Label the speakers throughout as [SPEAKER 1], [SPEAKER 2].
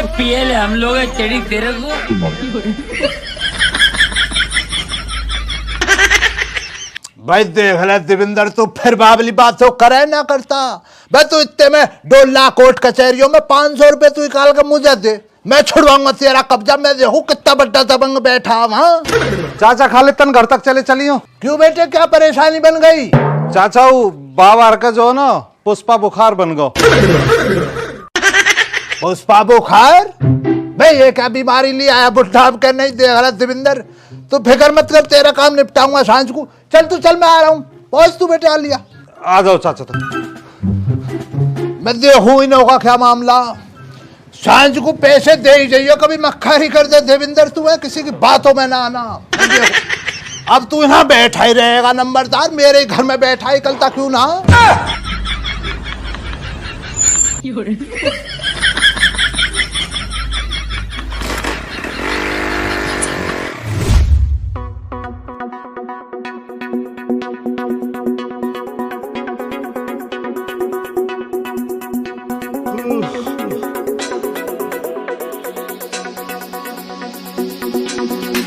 [SPEAKER 1] पिए ले हम लोग तेरी तेरे को।
[SPEAKER 2] भाई देख ले देविंदर, तू फिर बाबली बात तो करे ना करता। भाई तू इतने में 2 लाख कोर्ट कचहरियों में 500 रुपए तू निकाल के मुझे दे, मैं छुड़वाऊंगा तेरा कब्जा। मैं देखू कितना बड़ा दबंग बैठा वहाँ।
[SPEAKER 3] चाचा खालिद तन घर तक चले चलियो।
[SPEAKER 2] क्यों बेटे, क्या परेशानी बन गई?
[SPEAKER 3] चाचा वो बाबा का जो ना पुष्पा बुखार बन गो।
[SPEAKER 2] पुष्पा बुखार? भाई ये क्या बीमारी ले आया बुढ़ा के? नहीं देख रहा देविंदर, तू फिक्र मत कर, तेरा काम निपटाऊंगा सांझ को। चल तू चल, मैं आ रहा हूँ। पहुंच तू बेटे, आ लिया।
[SPEAKER 3] आ जाओ चाचा तुम।
[SPEAKER 2] मैं देखू इन होगा क्या मामला। सांझ को पैसे दे ही जाइए, कभी मक्खा कर दे देविंदर। तू है किसी की बातों में ना आना। अब तू यहाँ बैठा ही रहेगा नंबरदार, मेरे घर में बैठा ही कल तक क्यों ना।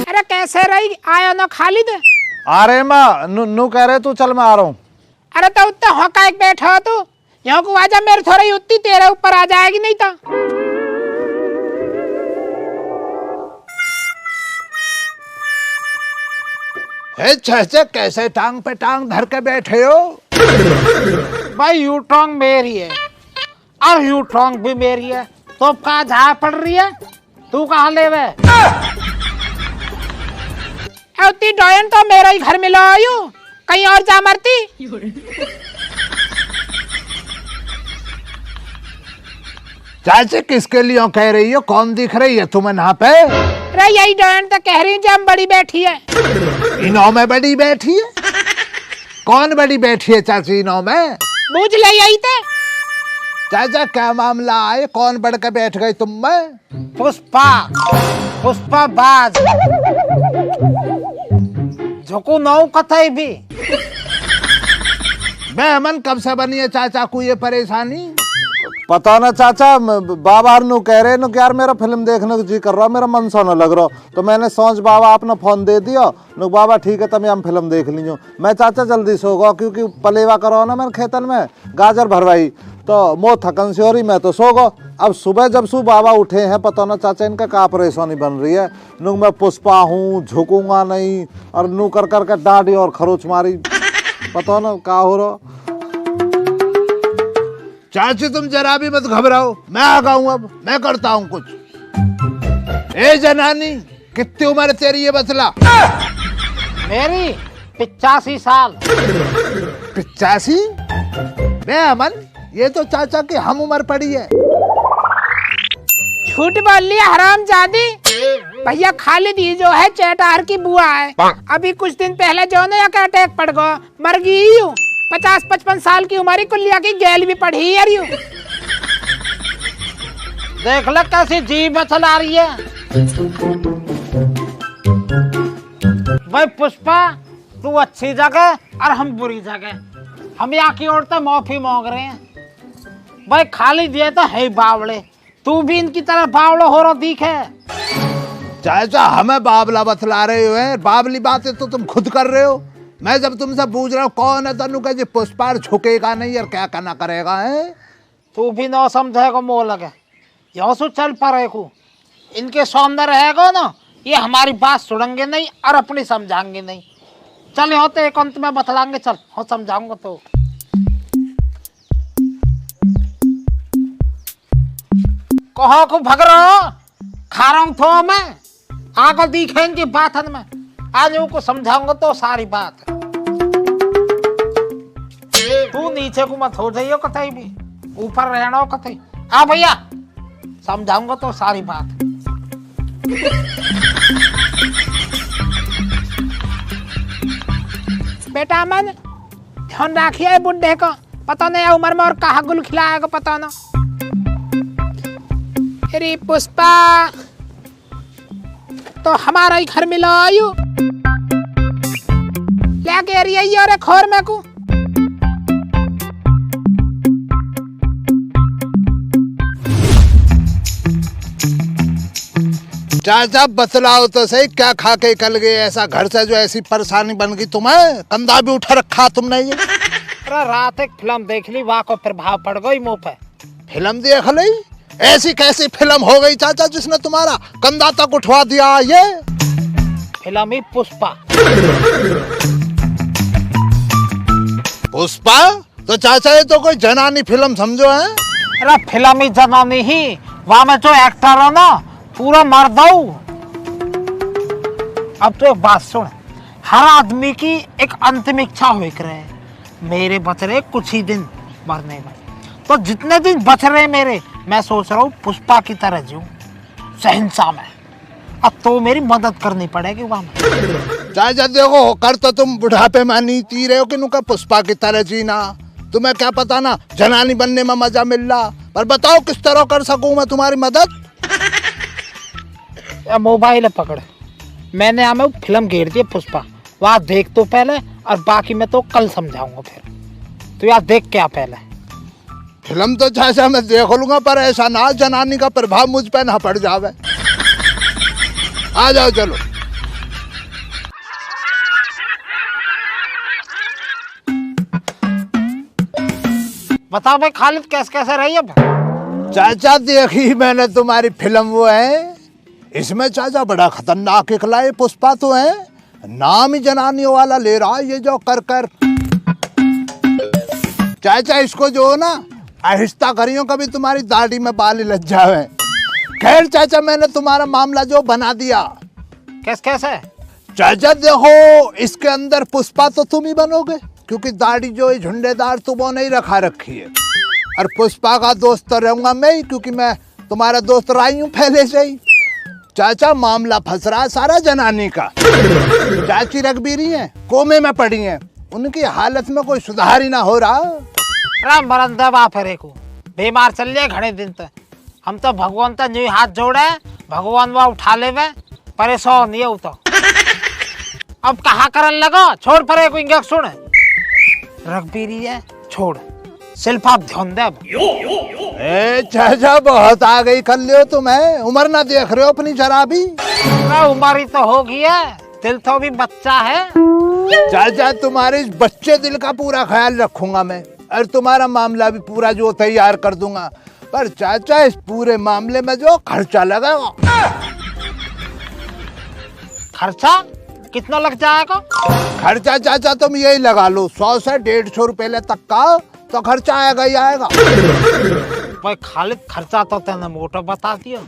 [SPEAKER 4] अरे कैसे रही आयो ना खालिद?
[SPEAKER 3] आ रहे माँ, नू कह रहे तू चल मैं आ रहा हूँ।
[SPEAKER 4] अरे तो उतना हौका एक बैठा हो तू, यहाँ को आजा, मेरे थोड़ी उतनी तेरे ऊपर आ जाएगी नहीं तो।
[SPEAKER 2] छे कैसे टांग पे टांग धर के बैठे हो?
[SPEAKER 4] भाई यू टोंग मेरी है और यू टोंग भी मेरी है, तो कहाँ झाड़ पड़ रही है? तू कहाँ ले वे? उतनी डॉयन तो मेरा ही घर में लो आयु, कहीं और जा मरती।
[SPEAKER 2] चाची किसके लिए कह रही हो? कौन दिख रही है तुम्हें यहाँ पे?
[SPEAKER 4] अरे यही डॉयन तो कह रही हूँ जब बड़ी बैठी है।
[SPEAKER 2] इनो में बड़ी बैठी है? कौन बड़ी बैठी है चाची इनो में?
[SPEAKER 4] पूछ ले यही थे।
[SPEAKER 2] चाचा क्या मामला है? कौन बढ़ के बैठ गई तुम में?
[SPEAKER 4] पुष्पा बाज झोंकू नौ कथई भी।
[SPEAKER 2] बेमन कब से बनी है चाचा को ये परेशानी?
[SPEAKER 3] पता ना चाचा, बाबा नु कह रहे नु कि यार मेरा फिल्म देखने को जी कर रहा, मेरा मन सा न लग रहा, तो मैंने सोच बाबा आपने फोन दे दिया नु। बाबा ठीक है, तब हम फिल्म देख लीजिए। मैं चाचा जल्दी सो गो, क्योंकि पलेवा करो ना मैंने खेतन में गाजर भरवाई, तो मो थकन से हो रही, मैं तो सो गो। अब सुबह जब सु बाबा उठे हैं, पता ना चाचा इनका क्या परेशानी बन रही है। नु मैं पुष्पा हूँ, झुकूंगा नहीं, और नू कर करके डांडी और खरोच मारी, पता ना क्या हो रहा।
[SPEAKER 2] चाची तुम जरा भी मत घबराओ, मैं आ गया हूँ, अब मैं करता हूँ कुछ। ए जनानी, कितनी उम्र तेरी ये बतला?
[SPEAKER 4] मेरी 85 साल।
[SPEAKER 2] 85? बे अमन, ये तो चाचा की हम उम्र पड़ी है।
[SPEAKER 4] झूठ बोल लिया हरामजादी। भैया खालिद ये जो है चेटार की बुआ है, अभी कुछ दिन पहले जो ना या अटैक पड़ गया, मर गई हूँ। 50-55 साल की उम्र कुल्लिया की गैल भी पढ़ी यार यूं। देख ले कैसी जीभ चला रही है। भाई पुष्पा, तू अच्छी जगह और हम बुरी जगह, हम यहाँ की औरतें माफी मांग रहे हैं। भाई खाली दिए तो है बावड़े, तू भी इनकी तरह बावड़ा हो रहा दिखे।
[SPEAKER 2] चाचा हमें बाबला बतला रहे हो? बाबली बातें तो तुम खुद कर रहे हो। मैं जब तुमसे पूछ रहा हूँ कौन है, तनु कहे पुष्पा झुकेगा नहीं और क्या करना करेगा है?
[SPEAKER 4] तू भी ना समझेगा मोह लगे, यो सो चल पड़े को। इनके सौंदर्य रहेगा ना, ये हमारी बात सुनेंगे नहीं और अपनी समझाएंगे नहीं। चल होते एक अंत में बतलाएंगे, चल हो समझाऊंगा। तो कहो को भग रहा खा रहा हूँ थो मैं, आगे दिखेंगे बात में, आज को समझाऊंगा तो सारी बात। तू नीचे को मत हो जाइयो कतई भी, ऊपर रहना कतई। आ भैया समझाऊंगा तो सारी बात। बेटा अमन ध्यान रखिए बुढ़े को, पता नहीं उम्र में और कहा गुल खिलाएगा पता ना। अरे पुष्पा तो हमारा ही घर में लायू लेके रही और खोर में को।
[SPEAKER 2] चाचा बतलाओ तो सही, क्या खा के निकल गए ऐसा घर से जो ऐसी परेशानी बन गई तुम्हें? कंधा भी उठा रखा तुमने ये।
[SPEAKER 4] अरे रात एक फिल्म देख ली, वहाँ को प्रभाव पड़ गई मुंह पे।
[SPEAKER 2] फिल्म देख ली? ऐसी कैसी फिल्म हो गई चाचा जिसने तुम्हारा कंधा तक उठवा दिया? ये
[SPEAKER 4] फिल्म ही पुष्पा।
[SPEAKER 2] पुष्पा? तो चाचा ये तो कोई जनानी फिल्म समझो है।
[SPEAKER 4] अरे फिल्म ही जनानी ही, वहाँ में जो एक्टर है ना पूरा मर्द हूँ। अब तो एक बात सुन, हर आदमी की एक अंतिम इच्छा हो रहे, मेरे बच रहे कुछ ही दिन मरने में, तो जितने दिन बच रहे मेरे, मैं सोच रहा हूँ पुष्पा की तरह जीऊं, शहंशाह में। अब तो मेरी मदद करनी पड़ेगी वहाँ में।
[SPEAKER 2] चाचा देखो, कर तो तुम बुढ़ापे में नीति रहे हो कि नुका पुष्पा की तरह जीना। तुम्हें क्या पता ना जनानी बनने में मजा मिल रहा, पर बताओ किस तरह कर सकूं मैं तुम्हारी मदद?
[SPEAKER 4] मोबाइल पकड़, मैंने हमें फिल्म घेर दी पुष्पा, वहाँ देख तो पहले, और बाकी मैं तो कल समझाऊंगा फिर। तो यार देख क्या पहले
[SPEAKER 2] फिल्म तो चाचा मैं देख लूंगा, पर ऐसा ना जनानी का प्रभाव मुझ पे ना पड़ जावे। आ जाओ चलो।
[SPEAKER 4] बताओ भाई खालिद कैसे रही अब?
[SPEAKER 2] चाचा देखी मैंने तुम्हारी फिल्म, वो है इसमें चाचा बड़ा खतरनाक निकला है। पुष्पा तो है, नाम ही जनानियों वाला ले रहा है ये जो कर चाचा इसको जो ना आहिस्ता करियो, कभी तुम्हारी दाढ़ी में बाल लग जावे। खैर चाचा मैंने तुम्हारा मामला जो बना दिया।
[SPEAKER 4] कैसे?
[SPEAKER 2] चाचा देखो, इसके अंदर पुष्पा तो तुम ही बनोगे, क्योंकि दाढ़ी जो है झुंडेदार तो वो नहीं रखा रखी है। और पुष्पा का दोस्त तो रहूंगा मैं ही, क्योंकि मैं तुम्हारा दोस्त रही हूँ पहले से ही। चाचा मामला फंस रहा है सारा जनानी का। चाची रघबीरी है, कोमे में पड़ी है, उनकी हालत में कोई सुधार ही ना हो रहा।
[SPEAKER 4] बीमार चल रहे घने दिन तक, हम तो भगवान तक न्यू हाथ जोड़े, भगवान वह उठा ले, परेशान नहीं हो तो। अब कहा करन लगा, छोड़ परे को इंगे सुन, रघबीरी है छोड़, सिर्फ आप ध्यान दे।
[SPEAKER 2] ए चाचा बहुत आ गई कर लियो तुम्हें, उम्र ना देख रहे हो अपनी जरा भी?
[SPEAKER 4] उम्र ही तो होगी है, दिल तो भी बच्चा है।
[SPEAKER 2] चाचा तुम्हारे इस बच्चे दिल का पूरा ख्याल रखूंगा मैं, और तुम्हारा मामला भी पूरा जो तैयार कर दूंगा। पर चाचा इस पूरे मामले में जो खर्चा लगेगा।
[SPEAKER 4] खर्चा कितना लग जाएगा?
[SPEAKER 2] खर्चा चाचा तुम यही लगा लो, 100 से 150 रुपए तक का तो खर्चा आएगा ही आएगा।
[SPEAKER 4] भाई खालिद खर्चा तो तेने मोटा बता दिया,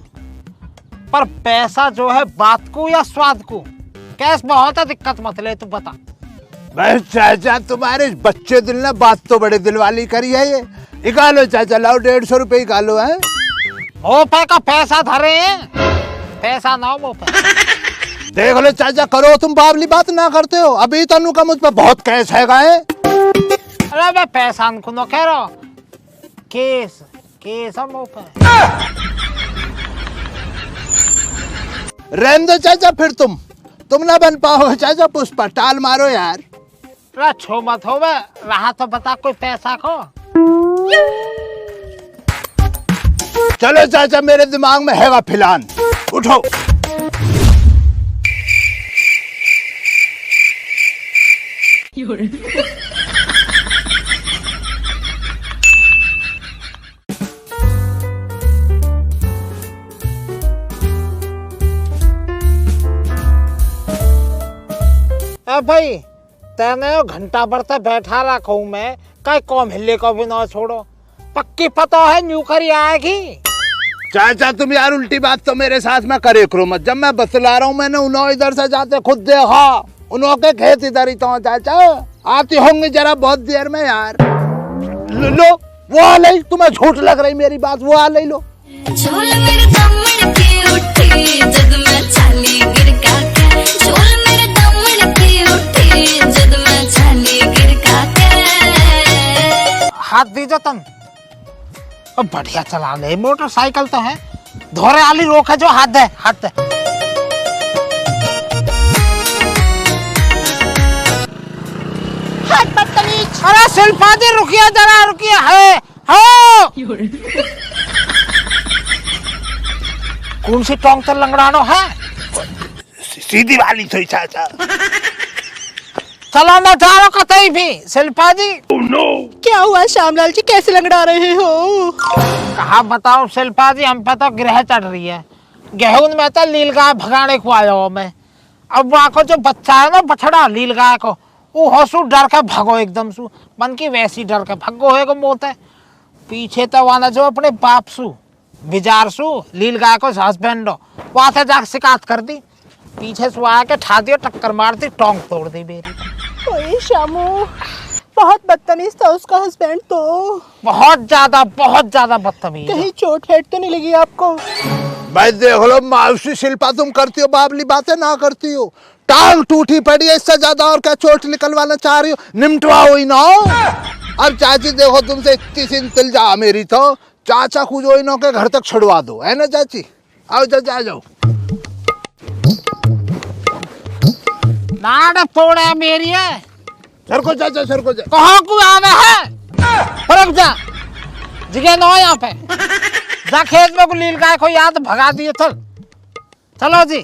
[SPEAKER 4] पर पैसा जो है बात को या स्वाद को, कैश बहुत है, दिक्कत मत ले, तू बता।
[SPEAKER 2] बस चाचा तुम्हारे इस बच्चे दिल ने बात तो बड़े दिल वाली करी है ये। निकालो चाचा, लाओ 150 रुपए निकालो। है
[SPEAKER 4] मोपे का पैसा धरे हैं, पैसा ना हो मोपे।
[SPEAKER 2] देख लो चाचा, करो तुम बावली बात ना करते हो, अभी तनु का मुझ पे बहुत कैस है गाए।
[SPEAKER 4] अरे मैं पैसा को न कह रहा, केस हम मोपे।
[SPEAKER 2] रहने दो चाचा, फिर तुम ना बन पाओ चाचा पुष्पा, टाल मारो यार।
[SPEAKER 4] छो मत हो बे, रहा तो बता कोई पैसा को।
[SPEAKER 2] चलो चाचा, मेरे दिमाग में हैगा फिलहाल, उठो।
[SPEAKER 4] भाई तेने घंटा भर तक बैठा रखा हूँ मैं, कई कौम हिले को भी ना छोड़ो, पक्की पता है न्यूकरी आएगी।
[SPEAKER 2] चाचा तुम यार उल्टी बात तो मेरे साथ में करे करो मत, जब मैं बतला रहा हूँ मैंने उन्होंने इधर से जाते खुद देखा, उन्हों के खेत इधर ही तो चाचा आती होंगे जरा बहुत देर में यार। लो वो आ ले, तुम्हें झूठ लग रही मेरी बात, वो आ ले लो।
[SPEAKER 4] हाथ दीजो तुम, अब बढ़िया चला ले, मोटरसाइकिल तो है, धोरे आली रोक है जो, हाथ दे। अरे शिल्पा जी रुकिए जरा, रुकिए। है कौन सी टोंग तर लंगड़ानो है?
[SPEAKER 2] सीधी वाली थी चाचा।
[SPEAKER 4] चलो मैं जा रहा हूँ कतई भी। शिल्पा जी
[SPEAKER 5] क्या हुआ श्यामलाल जी, कैसे लंगड़ा रहे हो?
[SPEAKER 4] कहा बताओ शिल्पा जी, हम पे तो ग्रह चढ़ रही है। गेहूं में तो लील गाय भगाने को आया हूँ मैं। अब वहाँ को जो बच्चा है ना बछड़ा लील गाय को, वो हंसू डर के भगो एकदम सु मन की वैसी डर के भगो है मोत है। पीछे तो वाला जो अपने बाप सु बिजार सु लील गाय को हस्बैंड वहां से जाकर शिकायत कर दी। पीछे से आके ठा दिया, टक्कर मार दी, टोंग तोड़ दी मेरी।
[SPEAKER 5] ओए श्यामू, बहुत बदतमीज था उसका हस्बैंड तो।
[SPEAKER 4] बहुत ज्यादा बदतमीज।
[SPEAKER 5] कहीं चोट हेट तो नहीं लगी आपको?
[SPEAKER 2] भाई देख लो मावसी शिल्पा, तुम करती हो बाबली बातें, ना करती हो। टांग टूटी पड़ी है, इससे ज्यादा और क्या चोट निकलवाना चाह रही हो? निमटवा हुई ना। अब चाची देखो तुमसे इतनी सी इंतजा मेरी तो चाचा को जो इन्हों के घर तक छुड़वा दो, है ना चाची? आओ चाचा आ जाओ।
[SPEAKER 4] नाड़ फोड़े मेरी है।
[SPEAKER 2] सर को चाचा, सर को चाचा।
[SPEAKER 4] कहाँ को आना है? रुक जा, जगह ना यहाँ पे। जा खेत में को लील गाय को याद भगा दिए। चलो जी।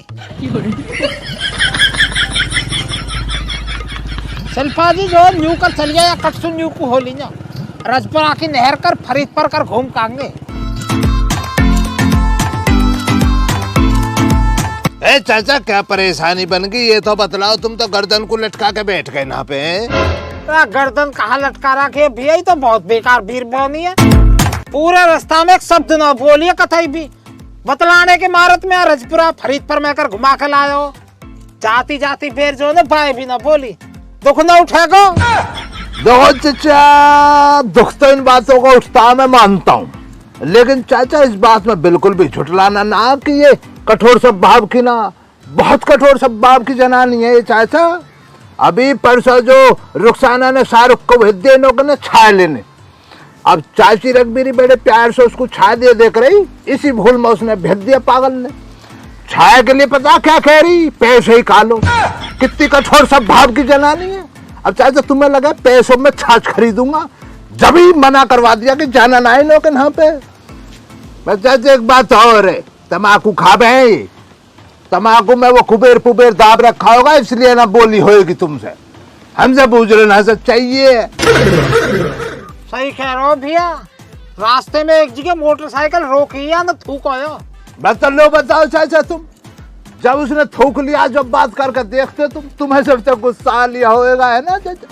[SPEAKER 4] शिल्पा जी जो न्यू कर चल गया या कटसु न्यू को हो लीजा रजपुरा की नहर कर फरीद पर कर घूम कांगे।
[SPEAKER 2] ए चाचा क्या परेशानी बन गई ये तो बतलाओ। तुम तो गर्दन को लटका के बैठ गए ना पे।
[SPEAKER 4] गर्दन कहाँ लटका रखे भैया, ही तो बहुत बेकार वीर बनी है। पूरे रास्ता में एक शब्द ना बोलिए कथई भी। बतलाने के मारत में रजपुरा फरीद पर मैं कर घुमा के लायो। जाती जाती फिर जो ना बाय भी ना बोली। दुख न उठेगा।
[SPEAKER 2] देखो चाचा, दुख तो इन बातों को उठता मैं मानता हूँ, लेकिन चाचा इस बात में बिल्कुल भी झुठलाना ना कि ये कठोर स्वभाव की ना, बहुत कठोर स्वभाव की जनानी है ये चाचा। अभी परसों जो रुखसाना ने शाहरुख को भेज दिया इन्हों ने छाया लेने। अब चाची रघबीरी बड़े प्यार से उसको छाया दे देख रही, इसी भूल में उसने भेज दिया पागल ने। छाया के लिए पता क्या कह रही? पैसे ही खा लो। कितनी कठोर स्वभाव की जनानी है। अब चाचा तुम्हें लगा पैसों में छाछ खरीदूंगा, जब ही मना करवा दिया कि जाना ना इन लोग यहाँ पे। बस चाचा एक बात और है, तम्बाकू खा बे, तम्बाकू में वो कुबेर पुबेर दाब रखा होगा, इसलिए ना बोली होगी तुमसे। हमसे पूछ रहे ना चाहिए।
[SPEAKER 4] सही कह रहे हो भैया। रास्ते में एक जगह मोटरसाइकिल रोकी या ना थूक आयो।
[SPEAKER 2] लो बताओ चाचा, तुम जब उसने थूक लिया, जब बात करके देखते तुम्हें सबसे गुस्सा लिया होगा, है ना चाचा?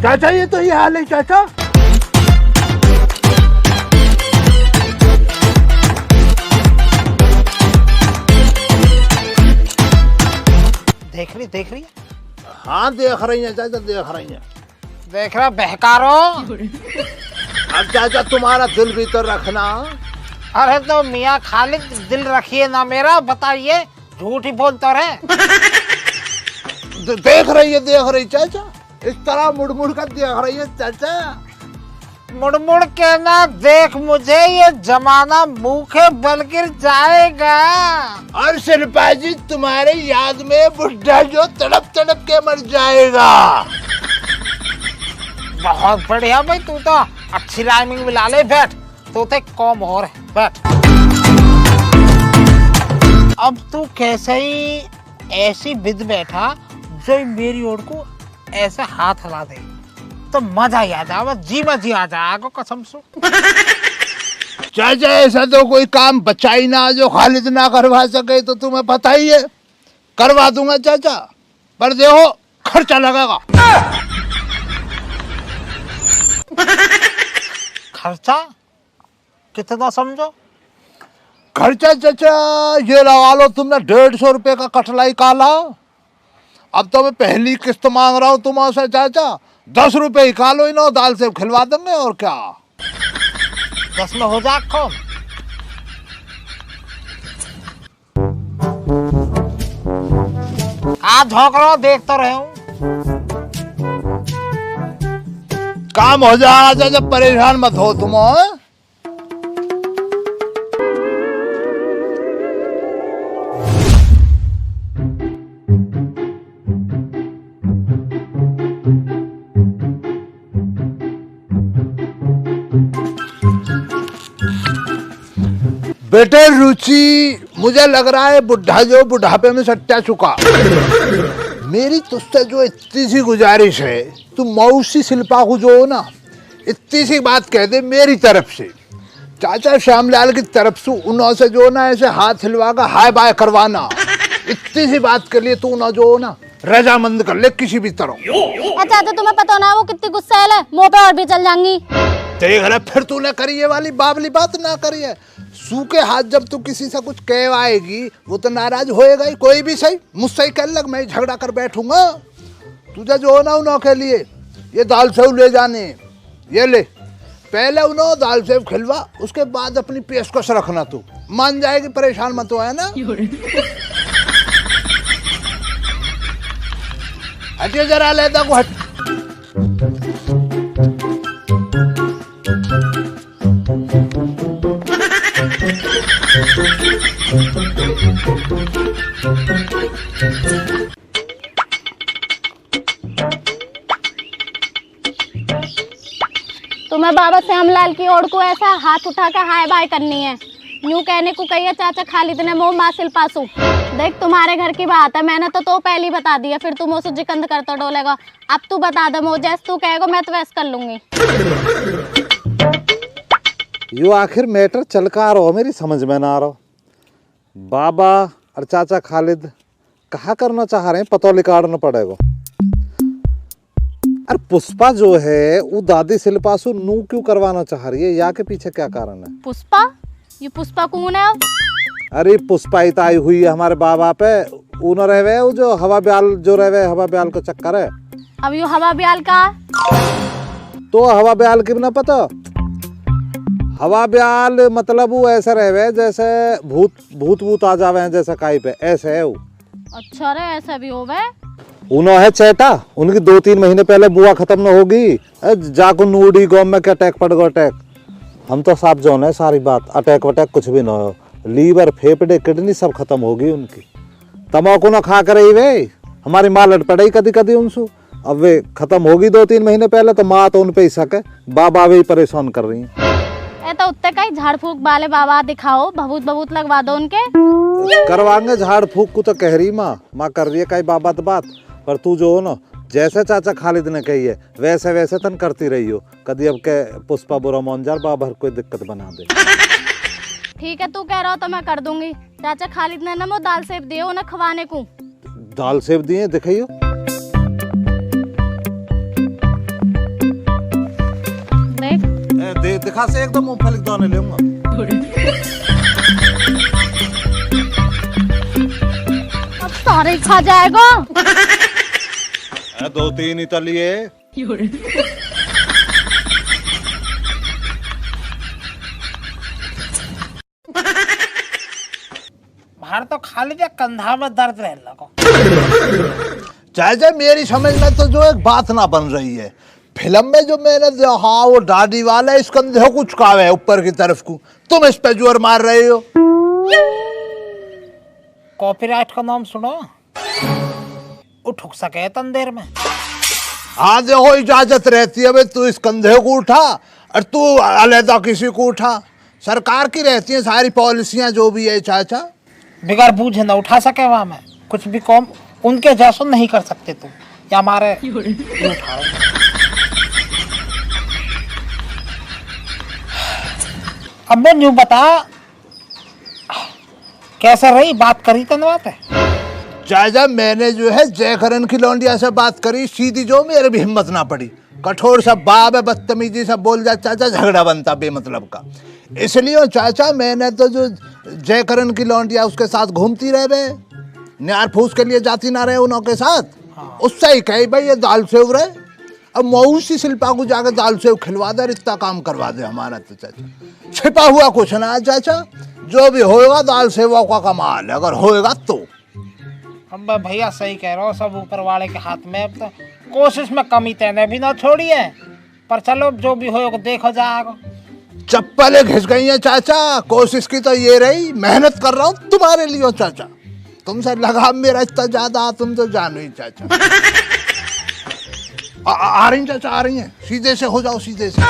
[SPEAKER 2] चाचा ये तो ये हाल है चाचा।
[SPEAKER 4] देख रही
[SPEAKER 2] हाँ देख रही है चाचा, देख रही है।
[SPEAKER 4] देख रहा बहकारो।
[SPEAKER 2] अब चाचा तुम्हारा दिल भी तो रखना।
[SPEAKER 4] अरे तो मियाँ खालिद दिल रखिए ना मेरा, बताइए झूठ ही बोलता रहे।
[SPEAKER 2] देख रही चाचा, इस तरह मुड़ मुड़ कर देख रही है चाचा।
[SPEAKER 4] मुड़ मुड़ के ना देख मुझे, ये जमाना मुंह के बल गिर जाएगा।
[SPEAKER 2] और शिल्पा जी तुम्हारे याद में बुढ़ा जो तड़प तड़प के मर जाएगा।
[SPEAKER 4] बहुत बढ़िया भाई, तू तो अच्छी राइमिंग मिला ले। बैठ, तो ते कौम और है, बैठ। अब तू कैसे ही ऐसी विद बैठा जो मेरी ओर को ऐसे हाथ हिला दे तो मजा ही आ जाएगा, जी मजी आ जाएगा कसम से।
[SPEAKER 2] चाचा ऐसा तो कोई काम बचा ही ना जो खालिद ना करवा सके, तो तुम्हें पता ही है। करवा दूंगा चाचा, पर देखो खर्चा लगेगा।
[SPEAKER 4] खर्चा कितना समझो?
[SPEAKER 2] खर्चा चाचा ये लगा लो तुमने 150 रुपए का कटलाई काला। अब तो मैं पहली किस्त मांग रहा हूँ तुमसे चाचा, 10 रुपए ही कालो, इनो दाल से खिलवा देंगे और क्या।
[SPEAKER 4] 10 में हो जा कौन? आज झोंक रहा देखता रहे हूँ।
[SPEAKER 2] काम हो जाएगा चाचा, परेशान मत हो तुम। बेटे रुचि, मुझे लग रहा है बुढ़ा जो बुढ़ापे में सट्टा चुका। मेरी तुझसे जो इतनी सी गुजारिश है, तू मौसी शिल्पा को जो हो ना, इतनी सी बात कह दे मेरी तरफ से। चाचा श्यामलाल की तरफ से उन्हों से जो ना ऐसे हाथ हिलवा कर हाय बाय करवाना, इतनी सी बात के लिए तू ना जो हो ना रजामंद कर ले किसी भी तरह।
[SPEAKER 6] अच्छा तो तुम्हें पता ना वो कितनी गुस्सा है, मुंह पे और भी चल जाएंगी।
[SPEAKER 2] देख ले फिर तूने करी ये वाली बाबली बात ना करी है। सूखे हाथ जब तू किसी से कुछ कहवाएगी वो तो नाराज होएगा ही, कोई भी सही मुझसे ही कह लग, मैं झगड़ा कर बैठूंगा। तुझे जो होना उन्हों के लिए ये दाल सेव ले जाने, ये ले पहले उन्हों दाल सेव खिलवा, उसके बाद अपनी पेशकश रखना, तू मान जाएगी, परेशान मत हो, है ना। हटिए जरा लेता को हट।
[SPEAKER 6] तुम्हें बाबा श्यामलाल की ओर को ऐसा हाथ उठा कर हाय बाय करनी है। यूं कहने को कहिए चाचा खालिद ने मोह माँ शिल्पासु। देख तुम्हारे घर की बात है, मैंने तो पहले ही बता दिया, फिर तुम उसे जिकंद करता डोलेगा। अब तू बता दे मुझे, जैसे तू कहेगा मैं तो वैसे कर लूंगी।
[SPEAKER 3] यो आखिर मैटर चल का रहो, मेरी समझ में ना आ रहा। बाबा और चाचा खालिद कहा करना चाह रहे हैं, पता निकालना पड़ेगा। अरे पुष्पा जो है वो दादी शिल्पासु नू क्यों करवाना चाह रही है, या के पीछे क्या कारण है?
[SPEAKER 6] पुष्पा? ये पुष्पा कौन है?
[SPEAKER 3] अरे पुष्पा ही आई हुई है हमारे बाबा पे, वो न रहे वो जो हवा ब्याल जो रहे, हवा ब्याल का चक्कर है।
[SPEAKER 6] अब यो हवा ब्याल का
[SPEAKER 3] तो हवा ब्याल की ना पता। हवा ब्याल मतलब वो ऐसा रहे जैसे भूत आ जावे हैं जैसा काई पे, ऐसे है वो।
[SPEAKER 6] अच्छा रे, ऐसा भी होवे।
[SPEAKER 3] उन्हों है चेटा, उनकी 2-3 महीने पहले बुआ खत्म न होगी, जाको नूडी गाँव में क्या अटैक पड़ गया, अटैक। हम तो साफ जो है सारी बात, अटैक वटैक कुछ भी ना हो, लीवर फेफड़े किडनी सब खत्म होगी उनकी। तम्बाकू ना खा कर वे हमारी माँ लट पड़े कदी कदी उनसे, अब वे खत्म होगी 2-3 महीने पहले, तो माँ तो उन पे ही सके, बाबा वे परेशान कर रही हैं।
[SPEAKER 6] तो उत्ते कहीं झाड़ फूक वाले बाबा दिखाओ, भभूत लगवा दो उनके।
[SPEAKER 3] करवाएंगे झाड़ फूक को तो कह रही माँ कर रही है कई बाबा बात, पर तू जो हो ना जैसे चाचा खालिद ने कही है वैसे वैसे तन करती रही हो, कभी अब के पुष्पा बुरा मौनजार बाबा कोई दिक्कत बना दे।
[SPEAKER 6] ठीक है, तू कह रहा हो तो मैं कर दूंगी। चाचा खालिद ने ना वो दाल सेब दिए उन्हें खवाने को।
[SPEAKER 3] दाल सेब दिए दिखाइयो।
[SPEAKER 6] देख
[SPEAKER 3] दिखा से एकदम मूंगफली दाने लूंगा।
[SPEAKER 6] अब सारे खा जाएगा।
[SPEAKER 3] 2-3 ही तो लिए।
[SPEAKER 4] बाहर तो खाली जा कंधा में दर्द रहने लगा।
[SPEAKER 2] चाचा मेरी समझ में तो जो एक बात ना बन रही है, फिल्म में जो मैंने हाँ वो दाढ़ी वाला इस कंधे को कुछ कावे है ऊपर की तरफ को, तुम इस पे जोर मार रहे हो।
[SPEAKER 4] कॉपीराइट का नाम सुनो, उठ सके तंदेर में।
[SPEAKER 2] हाँ देखो इजाजत रहती है भाई, तू इस कंधे को उठा और तू अलहदा किसी को उठा, सरकार की रहती है सारी पॉलिसियां जो भी है चाचा।
[SPEAKER 4] बिगर बूझे न उठा सके वहां में कुछ भी कौम उनके जैसा नहीं कर सकते तुम, या हमारे उठाओ। अब मैं न्यू बता कैसे रही बात करी तन बात है।
[SPEAKER 2] चाचा मैंने जो है जयकरण की लौंडिया से बात करी सीधी, जो मेरे भी हिम्मत ना पड़ी, कठोर सा बाब है, बदतमीजी सा बोल जा चाचा, झगड़ा बनता बेमतलब का। इसलिए चाचा मैंने तो जो जयकरण की लौंडिया उसके साथ घूमती रहे, न्यार फूस के लिए जाती ना रहे उनों के साथ, उससे ही कही भाई ये दाल सेव रहे, अब मऊसी शिल्पा को जाकर दाल सेव खिलवा दे, इतना काम करवा दे हमारा। तो चाचा छिपा हुआ कुछ ना चाचा, जो भी होएगा दाल सेवा का कमाल है, अगर होएगा तो।
[SPEAKER 4] अब भैया सही कह रहा हो, सब ऊपर वाले के हाथ में। अब तो कोशिश में कमी तेने भी ना छोड़ी है, पर चलो जो भी होगा देखो जाएगा।
[SPEAKER 2] चप्पलें घिस गई हैं चाचा, कोशिश की तो ये रही, मेहनत कर रहा हूँ तुम्हारे लिए चाचा, तुमसे लगाव मेरा इतना ज्यादा तुम तो जानो ही चाचा। आ रही चाचा, आ रही हैं, सीधे से हो जाओ, सीधे से।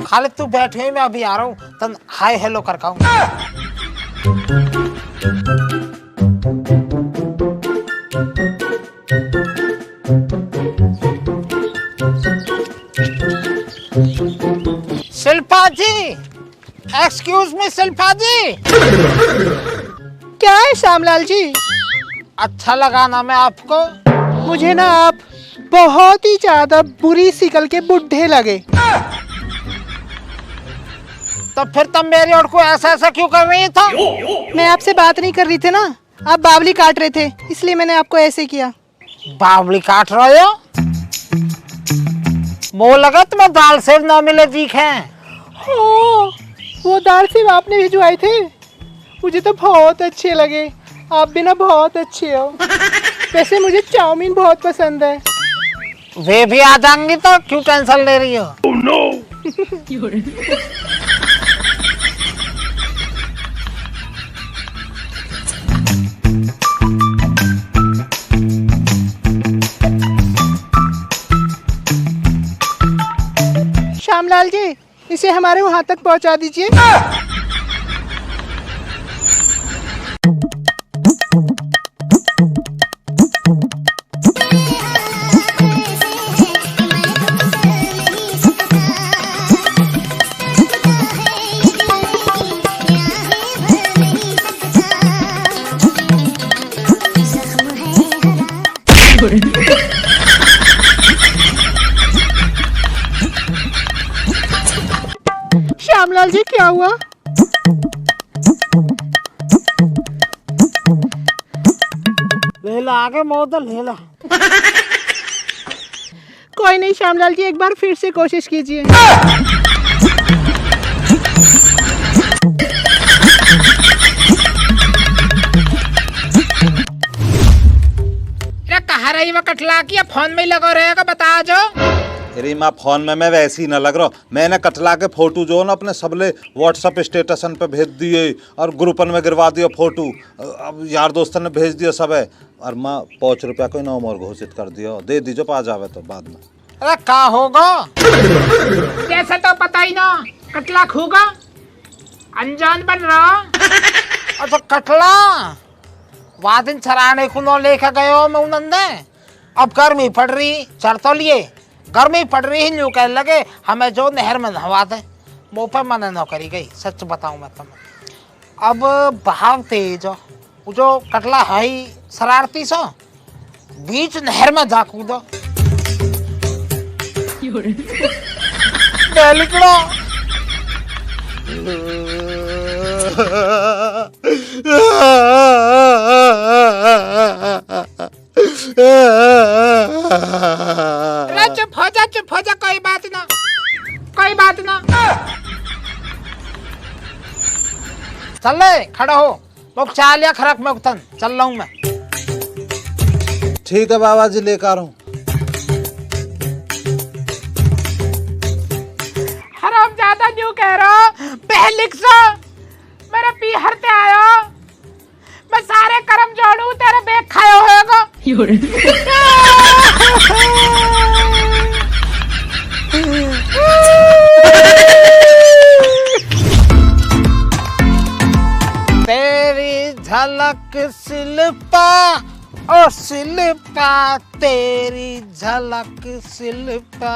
[SPEAKER 4] खाली तू बैठे ही मैं अभी आ रहा हूँ, तन हाय हेलो कर खाऊं। शिल्पा जी, एक्सक्यूज मी शिल्पा जी।
[SPEAKER 5] क्या है श्यामलाल जी?
[SPEAKER 4] अच्छा लगा ना मैं आपको?
[SPEAKER 5] मुझे ना आप बहुत ही ज्यादा बुरी शिकल के बुढ़े लगे।
[SPEAKER 4] तो फिर तुम मेरी ओर को ऐसा ऐसा क्यों कर रही था?
[SPEAKER 5] मैं आपसे बात नहीं कर रही थी ना, आप बावली काट रहे थे, इसलिए मैंने आपको ऐसे किया।
[SPEAKER 4] बावली काट रहे हो? मुँह लगा तुम्हें दाल सेब ना मिले दिखे।
[SPEAKER 5] वो दाल सेब आपने भिजवाए थे, मुझे तो बहुत अच्छे लगे। आप भी ना बहुत अच्छे हो। वैसे मुझे चाउमीन बहुत पसंद है।
[SPEAKER 4] वे भी आ जाएंगी तो क्यों टेंशन ले रही हो? Oh, no.
[SPEAKER 5] श्यामलाल जी, इसे हमारे वहां तक पहुंचा दीजिए। श्यामलाल जी, क्या हुआ?
[SPEAKER 4] लेला आगे मोद लेला।
[SPEAKER 5] कोई नहीं श्यामलाल जी, एक बार फिर से कोशिश कीजिए।
[SPEAKER 4] कहा रही वो कटला की फोन में ही लगा रहेगा, बता जो।
[SPEAKER 3] अरे माँ फोन में मैं वैसे ही ना लग रहा। मैंने कटला के फोटो जो ना अपने सबले व्हाट्सएप स्टेटसन पे भेज दिए और ग्रुपन में गिरवा दिया फोटो। अब यार दोस्तों ने भेज दिया सब है। और माँ 5 रुपया कोई नाम और घोषित कर दिया, दे दीजिए पा जावे तो बाद में।
[SPEAKER 4] अरे क्या होगा? कैसे तो पता ही ना, कटला खूगा अनजान बन रहा। अच्छा कटला वादिन सराने को नो लेकर गयो मैं उन्होंने। अब गर्मी पड़ रही, चढ़ तो लिए गर्मी पड़ रही है, यूँ कह लगे हमें जो नहर में नहवा दे। मुँह पर मना न करी गई, सच बताऊँ मैं तुम्हें। अब बहाव तेज हो, जो कटला है ही शरारती सो, बीच नहर में जा कूदो। चुप हो जा, कोई बात ना, कोई बात ना। चल ले, खड़ा हो, लोग चाल या खरक में उतन, चल रहा हूँ मैं।
[SPEAKER 3] ठीक है बाबा जी, लेकर आ रहा हूँ।
[SPEAKER 4] हराम ज्यादा न्यू कह रहा पहले से मेरे पी हरते आयो, मैं सारे कर्म जोड़ू तेरे बेग खायो होगा। तेरी झलक शिल्पा, ओ शिल्पा तेरी झलक शिल्पा।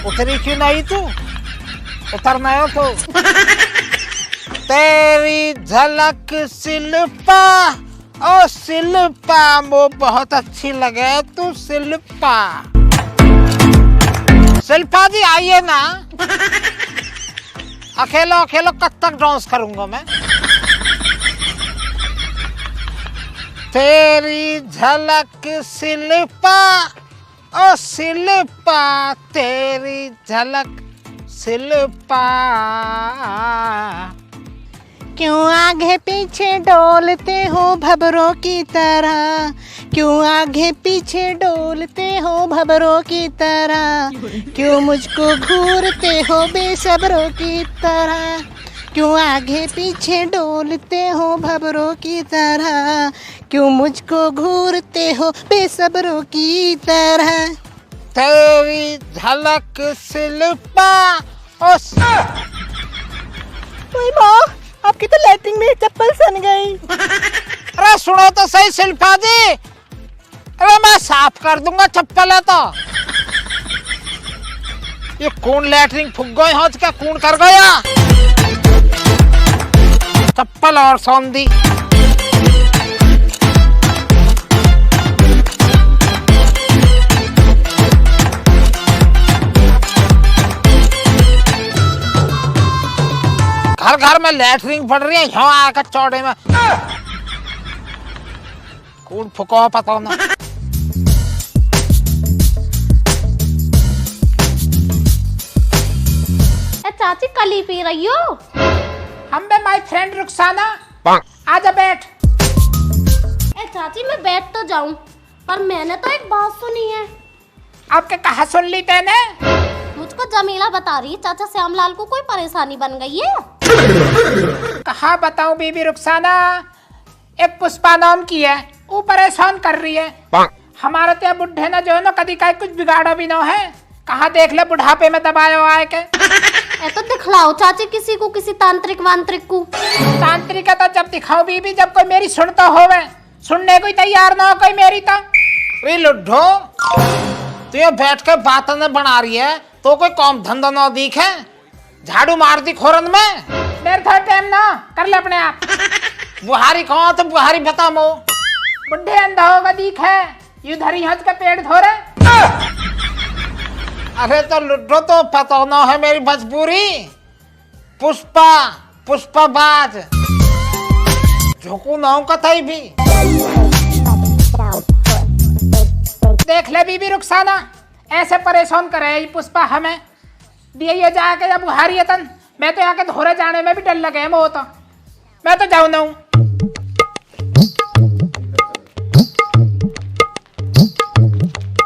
[SPEAKER 4] उतरी क्यों नहीं तू? उतरना हो तो। तेरी झलक शिल्पा, ओ शिल्पा वो बहुत अच्छी लगे तू शिल्पा। शिल्पा जी आइए ना, अकेलो अकेलो कब तक डांस करूंगा मैं। तेरी झलक शिल्पा, ओ शिल्पा तेरी झलक शिल्पा।
[SPEAKER 5] क्यों आगे पीछे डोलते हो भबरों की तरह, क्यों आगे पीछे डोलते हो भबरों की तरह, क्यों मुझको घूरते हो बेसब्रों की तरह। क्यों आगे पीछे डोलते हो भंवरों की तरह, क्यों मुझको घूरते हो बेसब्रों की तरह।
[SPEAKER 4] तेरी झलक शिल्पा उस
[SPEAKER 5] माँ, आपकी तो लैट्रिन में चप्पल सन गई।
[SPEAKER 4] अरे सुनो तो सही शिल्पा जी, अरे मैं साफ कर दूंगा चप्पल है तो। ये कौन लैट्रिन फूक गए हो क्या, कौन कर गया चप्पल और सौंदी। घर घर में लैट्रिन पड़ रही है, यहाँ आकर चौड़े में कौन फुको पता ना।
[SPEAKER 6] चाची कल ही पी रही हो?
[SPEAKER 4] हम बे माय फ्रेंड रुखसाना, आजा बैठ।
[SPEAKER 6] ए चाची मैं बैठ तो जाऊं, पर मैंने तो एक बात सुनी है।
[SPEAKER 4] आपके कहा सुन ली तेने?
[SPEAKER 6] मुझको जमीला बता रही है चाचा श्यामलाल को कोई परेशानी बन गई है।
[SPEAKER 4] कहा बताऊं बीबी रुखसाना, एक पुष्पा नाम की है, वो परेशान कर रही है। हमारे त्या बुढ़े ना जो है ना कभी का कुछ बिगाड़ा भी ना है, कहा देख ले बुढ़ापे में दबाया हुआ है के।
[SPEAKER 6] ए तो दिखलाओ चाची किसी को, किसी तांत्रिक वांत्रिक को।
[SPEAKER 4] तांत्रिक तो जब दिखाओ बीबी जब कोई मेरी सुनता होवे, सुनने को तैयार ना हो कोई मेरी तो। रे लुड्ढो, तू ये बैठ के बातें न बना रही है तो कोई काम धंधा ना दिखे, झाड़ू मार दी खोरन में। मेरे था टाइम ना कर ले अपने आप। बुहारी कहो तो बुहारी बता मो, बुढ़े अंधा होगा दिखे, यू धरी हज का पेड़ धोरे। अरे तो लुड्ढो तो पता ना है मेरी मजबूरी। पुष्पा पुष्पाबाज झोंकू ना कथा भी। देख ले बीबी रुखसाना, ऐसे परेशान करे ये पुष्पा हमें दिए ये जाके जब बुहारी तन, मैं तो यहाँ के धोरे जाने में भी डर लगे वो तो, मैं तो जाऊँ ना हूँ।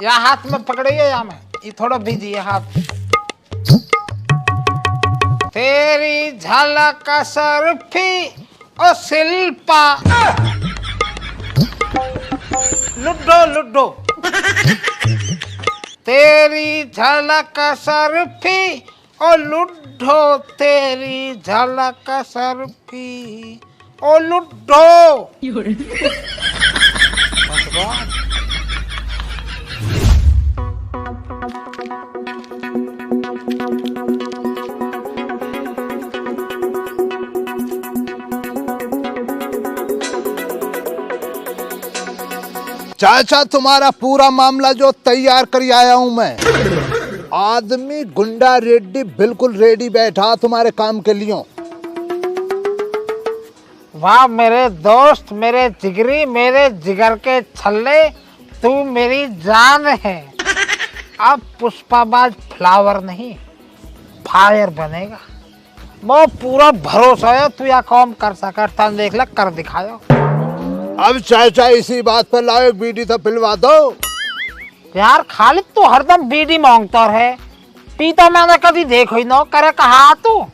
[SPEAKER 4] या हाथ में पकड़िए या मैं ये थोड़ा बिजी है हाथ। तेरी झलक सर्फी ओ शिल्पा, लुड्डो लुड्डो। तेरी झलक सर्फी ओ लुड्डो, तेरी झलक सर्फी ओ लुड्डो।
[SPEAKER 2] चाचा तुम्हारा पूरा मामला जो तैयार कर आया हूं मैं। आदमी गुंडा रेड्डी बिल्कुल रेडी बैठा तुम्हारे काम के लिए।
[SPEAKER 4] वाह मेरे दोस्त, मेरे जिगरी, मेरे जिगर के छल्ले, तू मेरी जान है। अब पुष्पाबाज फ्लावर नहीं फायर बनेगा। वो पूरा भरोसा है तू यह काम कर सकता, देख ले कर दिखायो।
[SPEAKER 2] अब चाचा इसी बात पर लाओ, एक बीड़ी तो पिलवा दो।
[SPEAKER 4] यार खालिद तू हरदम बीड़ी मांगता है, पीता मैंने कभी देखो ही ना करे। कहा तू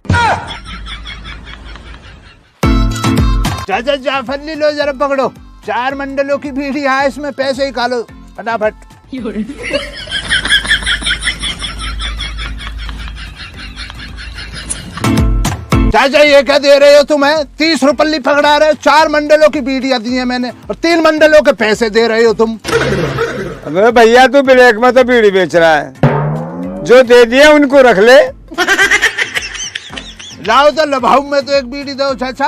[SPEAKER 2] चाचा जाफर लो जरा पकड़ो, 4 मंडलों की बीड़ी है इसमें, पैसे निकालो फटाफट। चाचा ये क्या दे रहे हो तुम्हें? 30 रुपये पकड़ा रहे हो, 4 मंडलों की बीड़ियां दी है मैंने और 3 मंडलों के पैसे दे रहे हो तुम।
[SPEAKER 7] अबे भैया तू ब्लैक में तो बीड़ी बेच रहा है, जो दे दिया उनको रख ले।
[SPEAKER 2] लाओ तो लभाऊ में तो एक बीड़ी दो चाचा।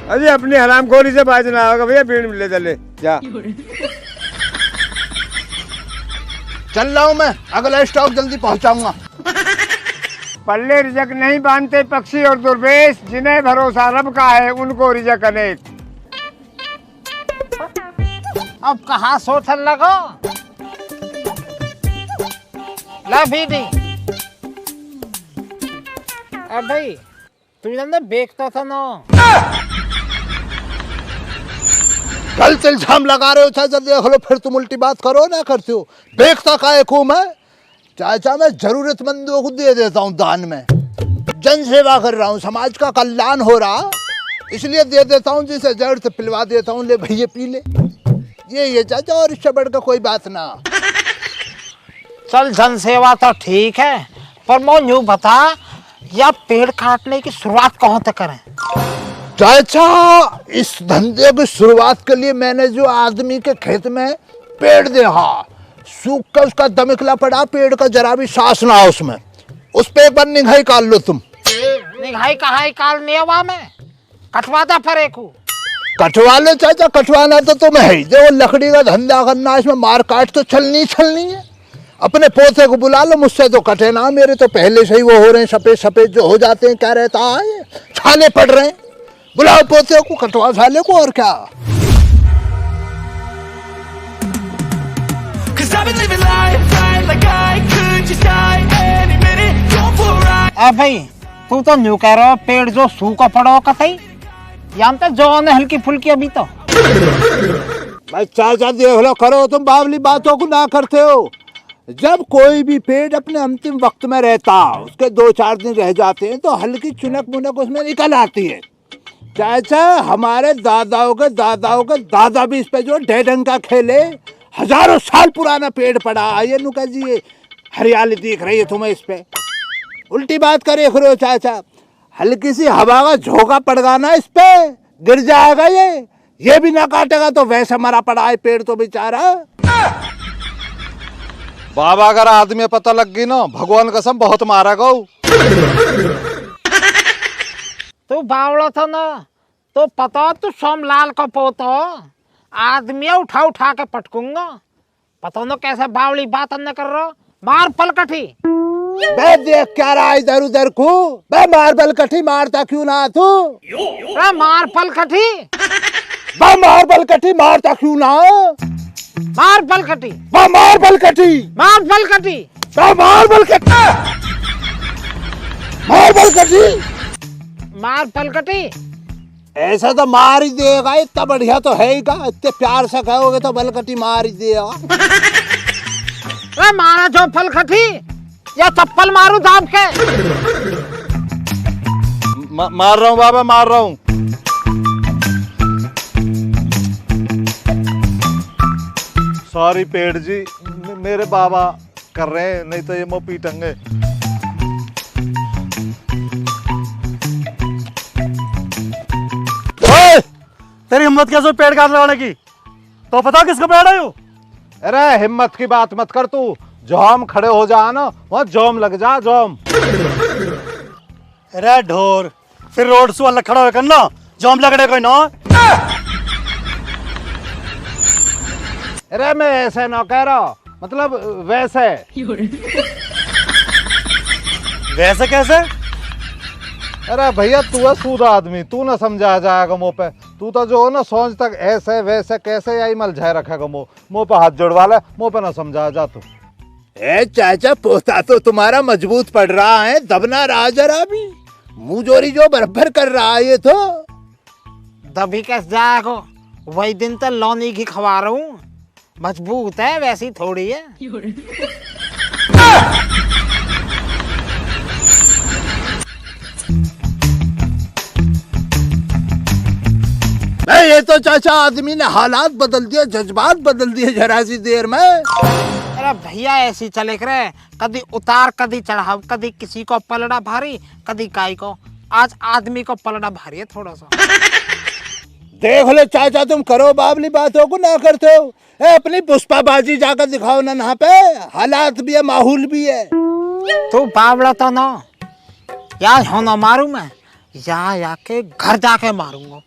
[SPEAKER 7] अरे अपनी हरामखोरी से बाज ना होगा भैया, बीड़ी ले चले जा।
[SPEAKER 2] चल रहा हूँ मैं, अगला स्टॉप जल्दी पहुँचाऊंगा।
[SPEAKER 7] पल्ले रिजक नहीं बांधते पक्षी और दुर्वेश, जिन्हें भरोसा रब का है उनको रिजक अनेक।
[SPEAKER 4] अब कहाँ सोचने लगो? ला बीड़ी। अब भाई तू इन्हें बेचता था ना,
[SPEAKER 2] कल से इल्जाम लगा रहे हो चाचा, देख लो फिर तुम उल्टी बात करो ना करते हो। बेचता का एक हूँ मैं चाचा, मैं जरूरतमंदों को दे देता हूँ दान में। जन सेवा कर रहा हूँ, समाज का कल्याण हो रहा, इसलिए दे देता हूँ, जिसे जड़ से पिलवा देता हूँ, ले भैया पी ले। ये चाचा, और इससे बढ़कर कोई बात ना।
[SPEAKER 4] चल जन सेवा तो ठीक है, पर मैं यूं बता, या पेड़ काटने की शुरुआत कहाँ से करें?
[SPEAKER 2] चाचा, इस धंधे की शुरुआत के लिए मैंने जो आदमी के खेत में पेड़ देखा, सूख कर उसका दमिकला पड़ा, पेड़ का जरा भी सांस ना हो उसमें, उस पे एक बार निगाह काल लो तुम।
[SPEAKER 4] निगाह कहाँ कालने हवा में, कटवाता फरे को।
[SPEAKER 2] कटवा लो चाचा, कटवाना तो तुम्हें है, जो लकड़ी का धंधा करना, इसमें मार काट तो छलनी है। अपने पोते को बुला लो, मुझसे तो कटे ना, मेरे तो पहले से ही वो हो रहे हैं सफेद सफेद जो हो जाते हैं, क्या रहता है, छाले पड़ रहे हैं। बुलाओ पोते को, कटवा साले को, और क्या।
[SPEAKER 4] भाई तू तो न्यू कह रहा, पेड़ जो सूखा पड़ा कतई, यहाँ तो जो है हल्की फुल्की अभी तो।
[SPEAKER 2] भाई चाचा देख लो, करो तुम बावली बातों को ना करते हो। जब कोई भी पेड़ अपने अंतिम वक्त में रहता, उसके 2-4 दिन रह जाते हैं, तो हल्की चुनक मुनक उसमें निकल आती है। चाचा, हमारे दादाओं के दादा भी इस पे जो ढेढंग का खेले, हजारों साल पुराना पेड़ पड़ा, ये नुका जी, ये हरियाली दिख रही है तुम्हें इस पे, उल्टी बात करे करो चाचा। हल्की सी हवा का झोंका पड़गा ना इस पे, गिर जाएगा ये भी ना काटेगा तो वैसे मरा पड़ा है पेड़ तो बेचारा।
[SPEAKER 3] बाबा, अगर आदमी पता लग गई ना, भगवान कसम बहुत मारा गो।
[SPEAKER 4] तू बावड़ा था ना, तो पता तू सोमलाल का पोतो, आदमी उठा के पटकूंगा। पता न कैसे बावली बात न कर रहा, मार पलकठी।
[SPEAKER 2] बे देख क्या रहा इधर उधर को, बे मार पलकठी, मारता क्यों ना तू?
[SPEAKER 4] मार पलकठी,
[SPEAKER 2] बे मार पलकठी, मारता क्यों ना?
[SPEAKER 4] मार पलकठी,
[SPEAKER 2] मार पलकठी,
[SPEAKER 4] मार पलकठी,
[SPEAKER 2] मार पलकठी, मार पलकठी,
[SPEAKER 4] मार पलकठी।
[SPEAKER 2] ऐसा तो मार ही देगा, इतना बढ़िया तो है ही का, इतने प्यार से कहोगे तो पलकठी मार ही देगा।
[SPEAKER 4] मारा जो पलकठी, या चप्पल मारू दाब के?
[SPEAKER 3] मार रहा हूँ बाबा, मार रहा हूँ। सॉरी पेड़ जी, मेरे बाबा कर रहे हैं, नहीं तो ये मुँह पीटेंगे।
[SPEAKER 8] तेरी हिम्मत कैसे पेड़ काट लगाने की? तो पता किसका पेड़ है?
[SPEAKER 3] अरे हिम्मत की बात मत कर तू, जॉम खड़े हो जा ना, वहाँ जॉम लग जा, जॉम।
[SPEAKER 8] अरे ढोर, फिर रोड से वाला खड़ा होकर ना जॉम लगड़े कोई ना।
[SPEAKER 3] अरे मैं ऐसे ना कह रहा, मतलब वैसे।
[SPEAKER 8] वैसे कैसे?
[SPEAKER 3] अरे भैया तू है सूदा आदमी, तू ना समझा जाएगा मुँह पे, तू तो जो हो ना सोच तक ऐसे वैसे कैसे यही मलझाए रखेगा, मुँह पे हाथ जोड़वा ले, मुँह पे ना समझा जा तू।
[SPEAKER 2] ए चाचा, पोता तो तुम्हारा मजबूत पड़ रहा है, दबना रहा जरा भी, मुंह जोरी जो बराबर कर रहा है ये तो।
[SPEAKER 4] दबी कैसे जाएगा, वही दिन तो लौनी की खवा रहा हूँ, मजबूत है वैसी थोड़ी है।
[SPEAKER 2] ये तो चाचा आदमी ने हालात बदल दिए, जज्बात बदल दिए जरा सी देर में।
[SPEAKER 4] अरे भैया ऐसी चले करे, कभी उतार कभी चढ़ाव, कभी किसी को पलड़ा भारी, कभी काई को। आज आदमी को पलड़ा भारी है थोड़ा सा।
[SPEAKER 2] देख लो चाचा, तुम करो बाबली बातों को ना करते हो, अपनी पुष्पाबाजी जाकर दिखाओ ना, यहाँ पे हालात भी है, माहौल भी है।
[SPEAKER 4] तू बावड़ा तो ना, या होना मारू मैं, या के घर जाके मारूंगा।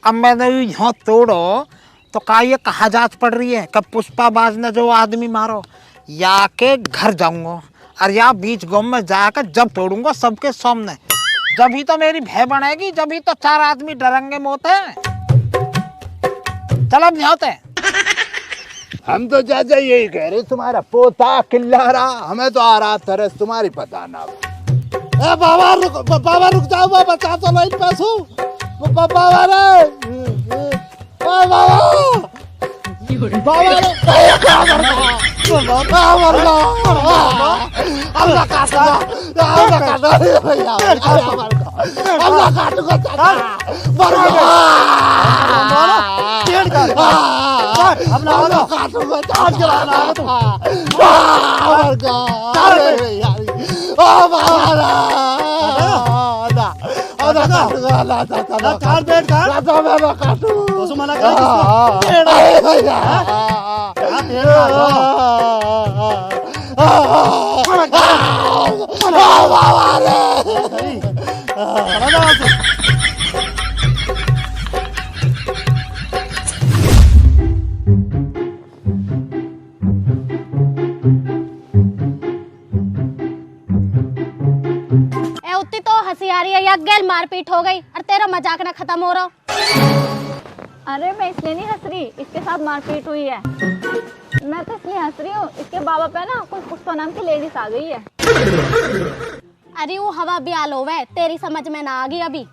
[SPEAKER 4] अब मैंने यहाँ तोड़ो तो का ये कहा जात पड़ रही है, कब पुष्पाबाज ने जो आदमी मारो, या के घर जाऊंगा और या बीच गांव में जाकर जब तोड़ूंगा सबके सामने, जब ही तो मेरी भय बनेगी, जब ही तो 4 आदमी डरेंगे मोते। चल अब नहीं होते।
[SPEAKER 2] हम तो चाचा यही कह रहे, तुम्हारा पोता किल्ला रहा, हमें तो आ रहा तरस, तुम्हारी पता ना। बाबा रुक जाओ, बाबा चाचा लाइन पास हो, बाबा रे, बाबा
[SPEAKER 6] उतनी तो हंसी आ रही है या गैर मारपीट हो गई और तेरा मजाक ना खत्म हो रहा।
[SPEAKER 9] अरे मैं इसलिए नहीं हंस रही, इसके साथ मारपीट हुई है। मैं तो इसलिए हंस रही हूँ, इसके बाबा पे ना कोई पुष्पा नाम की लेडीज आ गई है।
[SPEAKER 6] अरे वो हवा भी आलो है, तेरी समझ में ना आ गई अभी।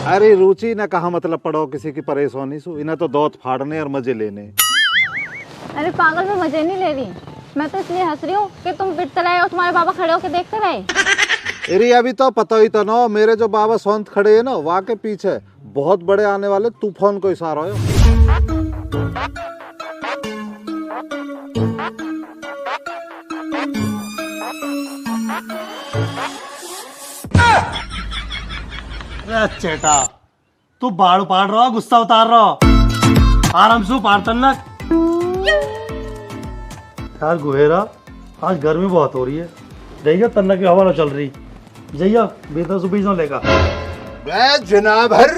[SPEAKER 3] अरे रुचि ने कहा मतलब पड़ो किसी की परेशानी सु, इन्हें तो दौत फाड़ने और मजे लेने।
[SPEAKER 9] अरे पागल, मैं मजे नहीं ले रही, मैं तो इसलिए हंस रही हूँ कि तुम पिटते रहे और तुम्हारे बाबा खड़े होकर देखते रहे।
[SPEAKER 3] अरे अभी तो पता ही तो ना, मेरे जो बाबा संत खड़े है ना वहाँ के पीछे बहुत बड़े आने वाले तूफान को इशारा है।
[SPEAKER 8] चेटा तू बाड़ उपाड़ रहा, गुस्सा उतार रहा, आराम से उपाड़ तन्नक। यार गुहेरा, आज गर्मी बहुत हो रही है, जइया तन्नक की हवा ना चल रही, जइया भीतर से बीज ना लेगा।
[SPEAKER 2] मैं जनाभर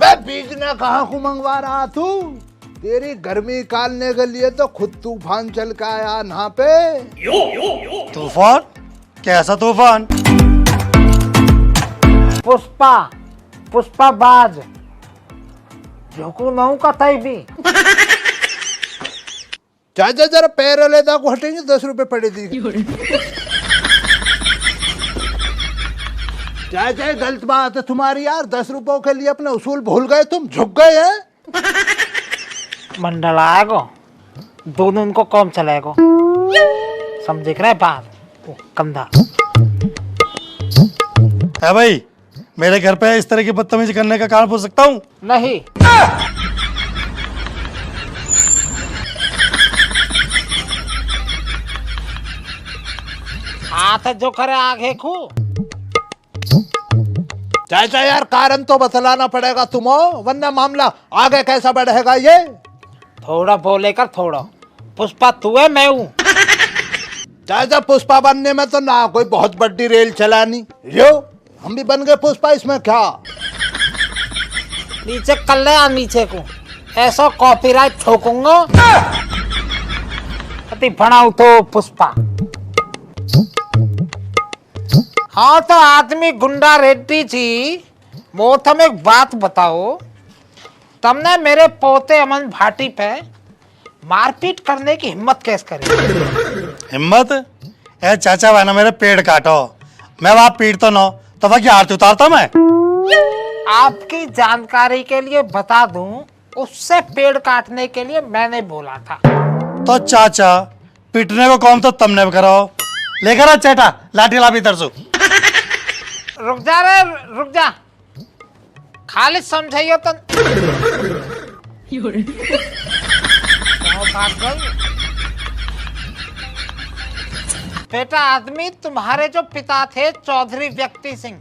[SPEAKER 2] मैं बीज ना कहाँ को मंगवा रहा तू, तेरी गर्मी कालने के लिए तो खुद तूफान चल के आया यहाँ पे।
[SPEAKER 8] तूफान? कैसा तूफान?
[SPEAKER 4] पुष्पा, पुष्पा बाज जोकू नऊ का तई भी।
[SPEAKER 2] चाचा जरा पैर लेता को हटेंगे, 10 रुपए पड़े थी। चाचा गलत बात है तुम्हारी यार, 10 रुपयों के लिए अपने उसूल भूल गए, तुम झुक गए हैं।
[SPEAKER 4] मंडल आएगो दोनों उनको कौन चलेगो, समझ रहे बात वो कंधा
[SPEAKER 8] है भाई। मेरे घर पे इस तरह की बदतमीजी करने का कारण पूछ सकता हूँ?
[SPEAKER 4] नहीं। हाथ जो करे आगे खू।
[SPEAKER 2] चाचा यार कारण तो बतलाना पड़ेगा तुमो, वरना मामला आगे कैसा बढ़ेगा ये।
[SPEAKER 4] थोड़ा बोले कर थोड़ा, पुष्पा तू है मैं हूँ।
[SPEAKER 2] चाचा पुष्पा बनने में तो ना कोई बहुत बड़ी रेल चलानी, यो हम भी बन गए पुष्पा, इसमें क्या।
[SPEAKER 4] नीचे कर ले आ नीचे को, ऐसा कॉपीराइट ठोकूंगा। अति बनाऊ तो पुष्पा। हाँ तो आदमी गुंडा रेड्डी जी, वो तुम एक बात बताओ, तुमने मेरे पोते अमन भाटी पे मारपीट करने की हिम्मत कैसे करी?
[SPEAKER 8] हिम्मत? ए चाचा भाई ना मेरे पेड़ काटो, मैं वहां पीटता ना तो वह की आरती उतारता मैं।
[SPEAKER 4] आपकी जानकारी के लिए बता दूं, उससे पेड़ काटने के लिए मैंने बोला था।
[SPEAKER 8] तो चाचा पीटने को कौन तो तुमने कराओ, लेकर आ चेटा लाठी ला भीतर से।
[SPEAKER 4] रुक जा रे, रुक जा, खाली समझाइयो तो। भाग गई बेटा। आदमी तुम्हारे जो पिता थे चौधरी व्यक्ति सिंह,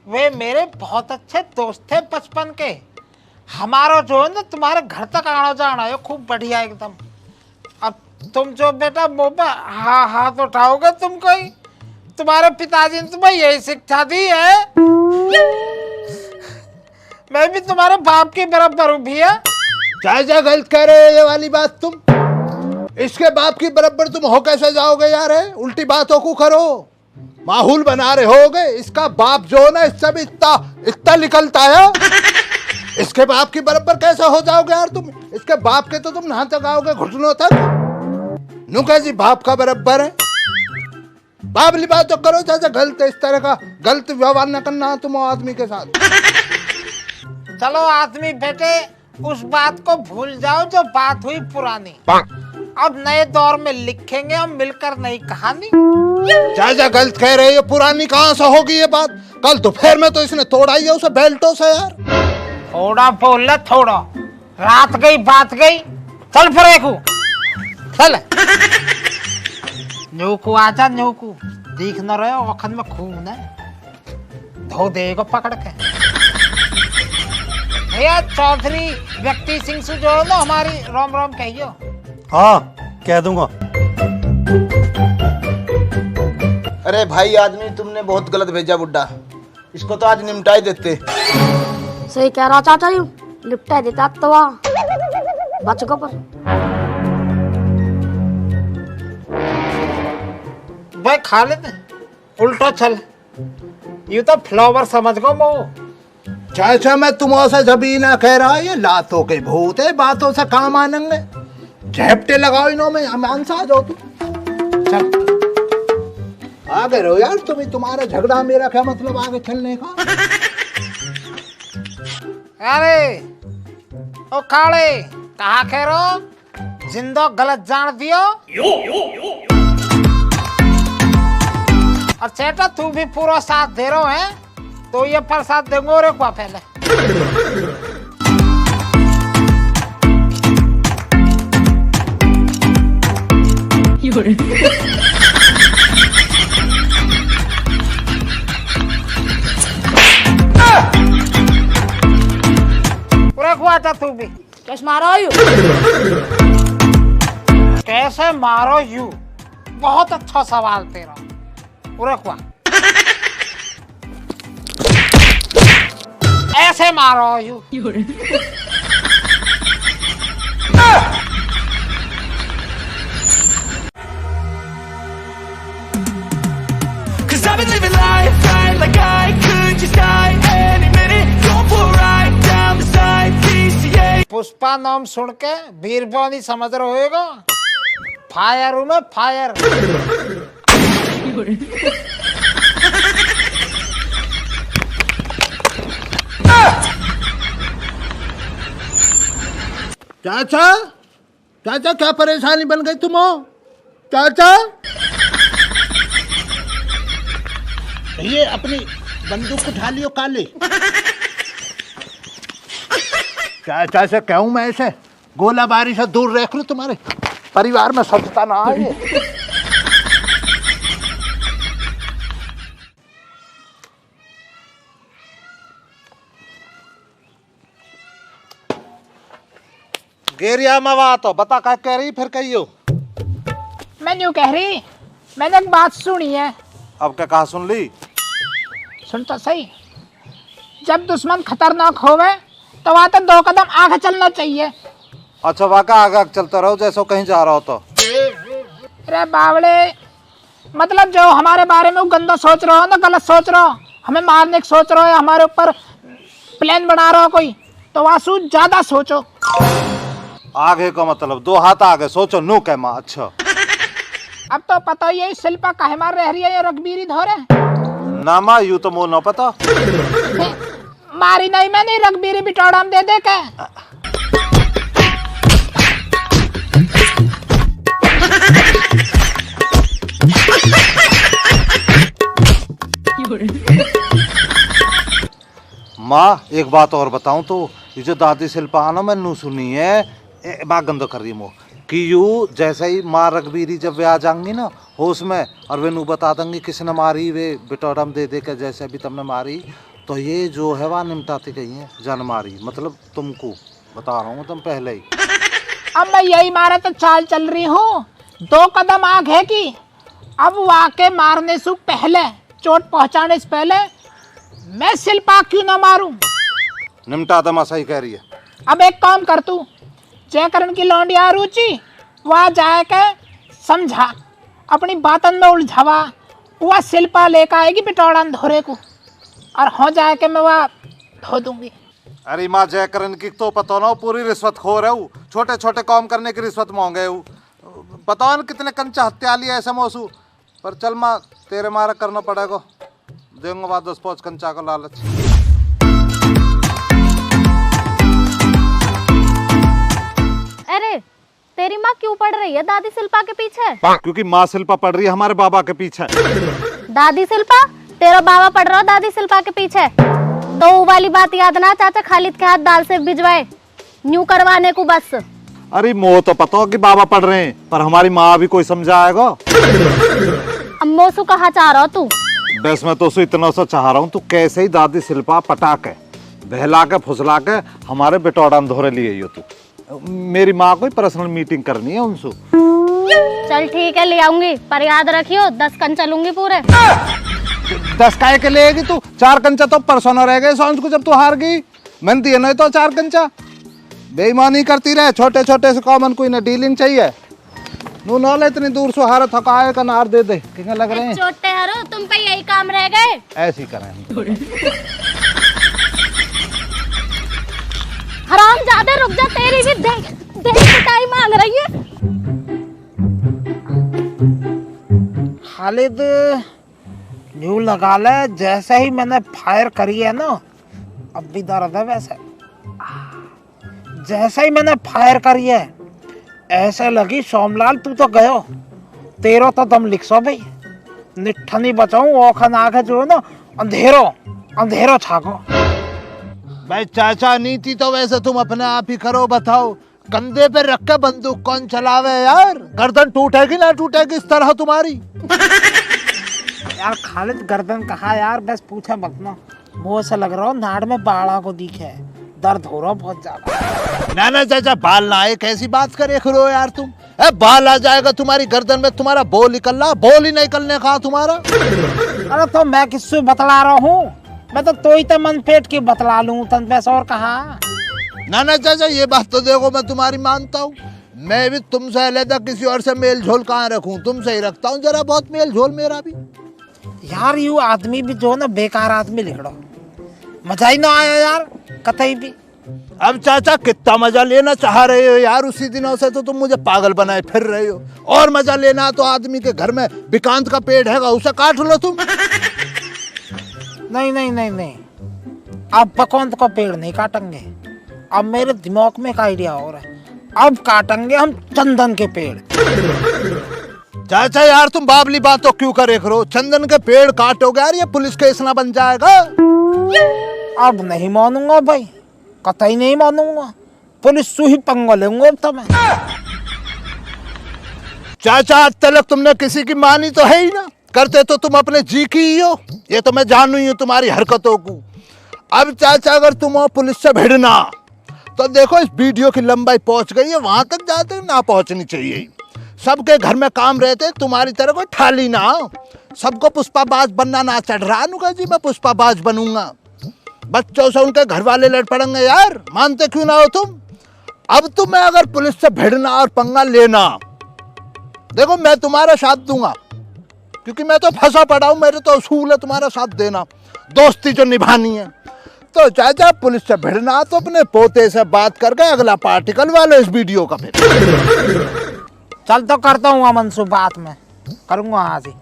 [SPEAKER 4] वे मेरे बहुत अच्छे दोस्त थे बचपन के। हमारा जो है ना तुम्हारे घर तक आना जाना है खूब बढ़िया एकदम। अब तुम जो बेटा मुंह पे हाथ उठाओगे, तुम कोई तुम्हारे पिताजी ने तुम्हें यही शिक्षा दी है। मैं भी तुम्हारे बाप की बराबर हूँ भैया।
[SPEAKER 2] चाचा गलत कह रहे हो ये वाली बात तुम, इसके बाप की बराबर तुम हो कैसे जाओगे यार, है उल्टी बातों को करो, माहौल बना रहे होगे। इसका बाप जो ना इससे भी इतना निकलता है, इसके बाप की बराबर कैसे हो जाओगे यार तुम। इसके बाप के तो तुम नहा तक आओगे घुटनों तक, नुका जी बाप का बराबर है। बाबली बात तो करो चाचा, गलत इस तरह का गलत व्यवहार न करना तुम आदमी के साथ।
[SPEAKER 4] चलो आदमी बेटे उस बात को भूल जाओ जो बात हुई पुरानी। अब नए दौर में लिखेंगे हम मिलकर नई कहानी।
[SPEAKER 2] चाचा गलत कह रहे हो, पुरानी कहाँ से होगी ये बात? कल दोपहर में तो इसने तोड़ा ही है उसे बेल्टों से यार।
[SPEAKER 4] थोड़ा बोल ले थोड़ा, रात गई बात गई, चल फिर एकू चल। न्यूकू आजा न्यूकू, देख न रहे हो अखन में खून है, धो देगा पकड़ के। भैया चौधरी व्यक्ति सिंह से जो है ना हमारी रोम रोम कहियो।
[SPEAKER 8] हाँ कह दूंगा।
[SPEAKER 10] अरे भाई आदमी तुमने बहुत गलत भेजा बुड्ढा, इसको तो आज निपटा ही देते।
[SPEAKER 11] सही कह रहा चाचा यू, निपटा देता तो बच को पर।
[SPEAKER 4] भाई खा लेते उल्टा चल, यू तो फ्लावर समझ गो मो।
[SPEAKER 2] चाचा मैं तुमसे जभी ना कह रहा, ये लातों के भूत है, बातों से काम आनेंगे। झेपटे लगाओ इन्हों में, अमान सा आ जाओ तुम। चल आगे रहो यार, तुम्हारा झगड़ा मेरा क्या मतलब आगे चलने का।
[SPEAKER 4] अरे ओ काले कहा कह रहो, जिंदो गलत जान दियो। और चेटा तू भी पूरा साथ दे रहो है, तो ये प्रसाद देंगे रे को पहले। पूरा को आता तू भी।
[SPEAKER 11] कैसे मारो यू?
[SPEAKER 4] कैसे मारो यू? बहुत अच्छा सवाल तेरा। पूरा को ऐसे मारो यू। पुष्पा नाम सुन के वीरवानी समझ रहे होगा, फायर हूं मैं फायर।
[SPEAKER 2] चाचा चाचा क्या परेशानी बन गई तुम? चाचा ये अपनी बंदूक उठा लियो काले। चाचा से कहूं मैं ऐसे गोलाबारी से दूर रख लो, तुम्हारे परिवार में स्वच्छता ना आए।
[SPEAKER 3] गेरिया मवा तो बता क्या कह रही, फिर कहियो।
[SPEAKER 4] मैं यूं कह रही, मैंने एक बात सुनी है।
[SPEAKER 3] अब क्या कहा सुन ली?
[SPEAKER 4] सुन तो सही, जब दुश्मन खतरनाक होवे तो वहां तो 2 कदम आगे चलना चाहिए।
[SPEAKER 3] अच्छा वाका आगे चलते रहो जैसे कहीं जा रहा हो तो।
[SPEAKER 4] अरे बावले, मतलब जो हमारे बारे में गंदा सोच रहा हो ना, गलत सोच रहा हो, हमें मारने की सोच रहा हो, हमारे ऊपर प्लान बना रहा हो कोई, तो वासु ज्यादा सोचो।
[SPEAKER 3] आगे का मतलब 2 हाथ आगे सोचो, नो कह माँ। अच्छा
[SPEAKER 4] अब तो पता ही है शिल्पा काहे मार रह रही है, ये रघबीरी धोरे
[SPEAKER 3] ना माँ, यू तो मो ना पता।
[SPEAKER 4] मारी नहीं मैंने, रघबीरी बिटौड़ा दे दे के।
[SPEAKER 3] माँ एक बात और बताऊं तो, ये जो दादी शिल्पा ना मैंने सुनी है, माँ गंदा कर रही मो कि यू जैसे ही माँ रघबीरी जब वे आ जाएंगी ना होश में, और वे नू बता देंगी किसने मारी, वे बिटौरम दे दे के जैसे अभी तुमने मारी, तो ये जो है वह निमटाती गई है जान मारी। मतलब तुमको बता रहा हूँ तुम पहले ही।
[SPEAKER 4] अब मैं यही मारा तो चाल चल रही हूँ, 2 कदम आगे की। अब वाके मारने से पहले, चोट पहुंचाने से पहले मैं शिल्पा क्यों ना मारूं?
[SPEAKER 3] निमटा दमा, सही कह रही है।
[SPEAKER 4] अब एक काम कर तू, जयकरण की लौंडिया रुचि वहाँ जाए के समझा, अपनी बातन में उलझावा, वह शिल्पा लेकर आएगी बिटौड़ा धोरे को, और हो जाए के मैं वह धो दूंगी।
[SPEAKER 3] अरे माँ जयकरण की तो पता ना, पूरी रिश्वत खो रहे हो, छोटे छोटे काम करने की रिश्वत मांगे हो, पता ना कितने कंचा हत्या लिया ऐसे मौसू। पर चल माँ तेरे मारा करना पड़ेगा, देंगे बाद 10-5 कंचा का लालच।
[SPEAKER 6] अरे तेरी माँ क्यों पड़ रही है दादी शिल्पा के पीछे?
[SPEAKER 3] क्योंकि माँ शिल्पा पड़ रही है हमारे बाबा के पीछे।
[SPEAKER 6] दादी शिल्पा? तेरा बाबा पड़ रहा हो दादी शिल्पा के पीछे? तो वो वाली बात याद ना, चाचा खालिद के हाथ दाल से भिजवाए न्यू करवाने को बस।
[SPEAKER 3] अरे मोह तो पता हो कि बाबा पढ़ रहे हैं, पर हमारी माँ भी कोई समझाएगा।
[SPEAKER 6] अब मोसू कहाँ चाह रहा हो तू?
[SPEAKER 3] बस मैं तो उसे इतना सा चाह रहा हूँ, तू कैसे ही दादी शिल्पा पटा के बहला के फुसला के हमारे बेटौड़ा में धोरे लिए हो तू। मेरी माँ को पर्सनल मीटिंग करनी है उनसे।
[SPEAKER 6] चल ठीक है ले आऊंगी, पर याद रखियो 10 कंचा लूंगी पूरे।
[SPEAKER 3] 10 काय के लेगी तू? 4 कंचा तो परसों न रह गए सांझ को जब तू हार गई। मैंने दिए नहीं तो 4 कंचा। बेईमानी करती रहे, छोटे छोटे से कॉमन कोई ना डीलिंग चाहिए। नू नौले इतनी दूर से हार थकाए का नार दे दे क्या लग रहे हैं?
[SPEAKER 6] छोटे हरो तुम पे यही काम रह गए।
[SPEAKER 3] ऐसी करें
[SPEAKER 6] हराम ज्यादा रुक जा, तेरी भी देख पिटाई मांग रही है।
[SPEAKER 4] खालिद न्यू लगा ले, जैसे ही मैंने फायर करी है ना, अब भी दर्द है वैसे। जैसे ही मैंने फायर करी है ऐसे लगी सोमलाल तू तो गयो, तेरो तो दम लिख सो भाई। निठा नहीं बचाऊं ओखन आगे जो है ना अंधेरो छाको।
[SPEAKER 2] भाई चाचा नीति तो वैसे तुम अपने आप ही करो, बताओ कंधे पे रख के बंदूक कौन चलावे यार? गर्दन टूटेगी ना टूटेगी इस तरह तुम्हारी?
[SPEAKER 4] यार खालिद गर्दन कहा यार, बस पूछा मत ना, मुँह से लग रहा हो नाड़ में बाड़ा को दिखे, दर्द हो रहा बहुत ज्यादा।
[SPEAKER 2] ना चाचा बाल ना आए, कैसी बात करे करो यार तुम? बाल आ जाएगा तुम्हारी गर्दन में, तुम्हारा बोल निकलना, बोल ही निकलने कहा तुम्हारा।
[SPEAKER 4] अरे तो मैं किससे बतला रहा हूँ? मैं तो ही तो मन पेट की बतला लूं, तन पैसा और कहा।
[SPEAKER 2] ना चाचा ये बात तो देखो मैं तुम्हारी मानता हूँ, मैं भी तुमसे अलग किसी और से मेल झोल कहाँ रखूं? तुमसे ही रखता हूँ जरा बहुत मेल झोल मेरा भी।
[SPEAKER 4] यार यू आदमी भी जो ना बेकार आदमी लिख रहा, मजा ही ना आया यार कतई भी।
[SPEAKER 2] अब चाचा कितना मजा लेना चाह रहे हो यार? उसी दिनों से तो तुम मुझे पागल बनाए फिर रहे हो। और मजा लेना तो आदमी के घर में विकांत का पेड़ है, उसे काट लो तुम।
[SPEAKER 4] नहीं, अब बकौंत को पेड़ नहीं काटेंगे। अब मेरे दिमाग में एक आइडिया और है, अब काटेंगे हम चंदन के पेड़।
[SPEAKER 2] चाचा यार तुम बाबली बात तो क्यों करे करो? चंदन के पेड़ काटोगे यार ये पुलिस केस ना बन जाएगा?
[SPEAKER 4] अब नहीं मानूंगा भाई, कतई नहीं मानूंगा, पुलिस से ही पंगा लेंगे अब तो मैं।
[SPEAKER 2] चाचा आज तक तुमने किसी की मानी तो है ही ना, करते तो तुम अपने जी की ही हो, ये तो मैं जानू ही हूँ तुम्हारी हरकतों को। अब चाचा अगर तुम हो पुलिस से भिड़ना तो देखो इस वीडियो की लंबाई पहुंच गई है, वहां तक जाते ना पहुंचनी चाहिए। सबके घर में काम रहते, तुम्हारी तरह कोई ठाली ना हो। सबको पुष्पाबाज बनना ना चढ़ रहा नुका जी, मैं पुष्पाबाज बनूंगा, बच्चों से उनके घर वाले लड़ पड़ेंगे यार, मानते क्यों ना हो तुम? अब तुम्हें अगर पुलिस से भिड़ना और पंगा लेना, देखो मैं तुम्हारा साथ दूंगा, क्योंकि मैं तो फंसा पड़ा हूं, मेरे तो असूल है तुम्हारा साथ देना, दोस्ती जो निभानी है। तो चाचा पुलिस से भिड़ना तो अपने पोते से बात करके अगला पार्टिकल वाले इस वीडियो का फिर
[SPEAKER 4] चल तो करता हूँ अमन से बात, मैं करूंगा आज ही।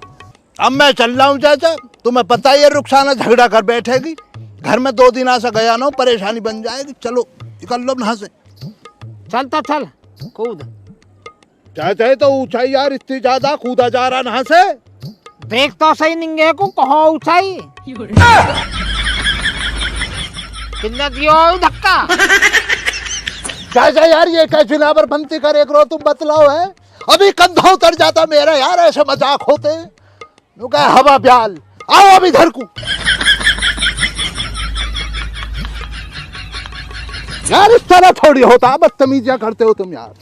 [SPEAKER 2] अब मैं चल रहा हूँ चाचा, तुम्हें पता ही है रुखसाना झगड़ा कर बैठेगी, घर में 2 दिन से गया ना हूं, परेशानी बन जाएगी। चलो निकल लो यहाँ से।
[SPEAKER 4] चल तो चल कूद।
[SPEAKER 2] चाचा तो ऊंचाई यार इतनी ज्यादा कूदा जा रहा यहाँ से,
[SPEAKER 4] देख तो सही निंगे को कहो ऊंचाई कितना दियो धक्का।
[SPEAKER 2] चाचा यार ये क्या जिनावर बनती करे करो तुम, बतलाओ है? अभी कंधा उतर जाता मेरा यार, ऐसे मजाक होते हैं। हवा ब्याल आओ अभी घर को यार, इस तरह थोड़ी होता, बदतमीजियां करते हो तुम यार।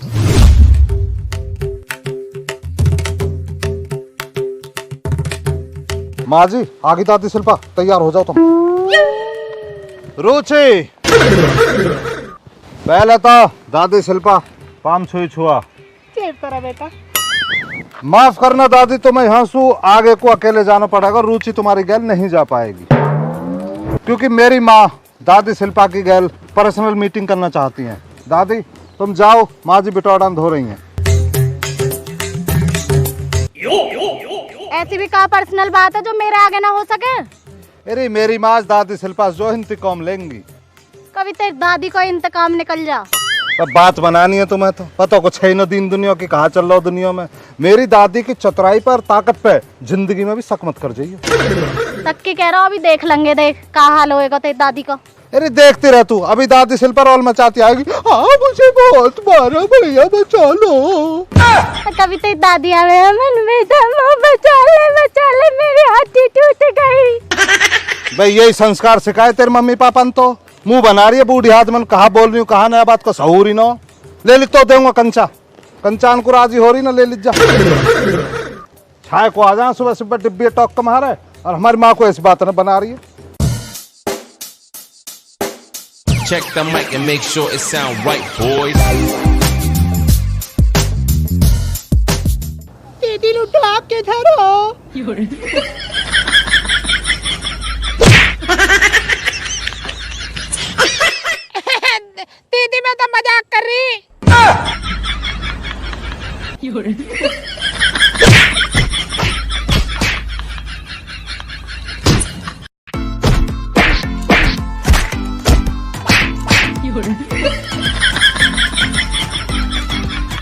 [SPEAKER 3] माँ जी आगे दादी शिल्पा तैयार हो जाओ तुम।
[SPEAKER 2] रुचि
[SPEAKER 3] पहले तो दादी शिल्पा पाम छुई छुआ।
[SPEAKER 4] बेटा
[SPEAKER 3] माफ करना दादी, तुम्हें यहाँ से आगे को अकेले जाना पड़ेगा, रुचि तुम्हारी गैल नहीं जा पाएगी, क्योंकि मेरी माँ दादी शिल्पा की गैल पर्सनल मीटिंग करना चाहती हैं। दादी तुम जाओ, माँ जी बिटौड़ा धो रही हैं।
[SPEAKER 6] ऐसी भी कहा पर्सनल बात है जो मेरे आगे ना हो सके?
[SPEAKER 3] अरे मेरी माँ दादी शिल्पा जो इंतकाम लेंगी।
[SPEAKER 6] कभी तेरी दादी को इंतकाम निकल जा।
[SPEAKER 3] अब बात बनानी है तुम्हें तो पता कुछ है ना दीन दुनिया की, कहाँ चल रहा हो दुनिया में। मेरी दादी की चतुराई पर ताकत पे जिंदगी में भी शक मत कर जाइए।
[SPEAKER 6] तक की कह रहा हूँ, अभी देख लेंगे, देख कहाँ हाल होएगा तेरी दादी का।
[SPEAKER 3] अरे देखती रह तू, अभी दादी सिल पर रोल मचाती आएगी, हाँ मुझे बहुत मारा भैया बचा लो।
[SPEAKER 6] कभी तेरी दादी आवे मन में बचा ले मेरी हड्डी टूट गई।
[SPEAKER 3] भाई यही संस्कार सिखाए तेरे मम्मी पापा ने तो। मुंह बना रही है बूढ़ी आदमी, कहाँ बोल रही हूँ कहाँ नया बात का सहूर ही ना। ले लिख तो दूंगा कंचा, कंचान को राजी हो रही ना, ले लिख जा। छाए को आ जा, सुबह सुबह डिब्बी टॉक का मारा है और हमारी माँ को ऐसी बात न बना रही है।
[SPEAKER 12] Check the mic and make sure it sound right, boys.
[SPEAKER 5] दीदी लुट्टो आप किधर हो? दीदी मैं तो मजाक कर रही।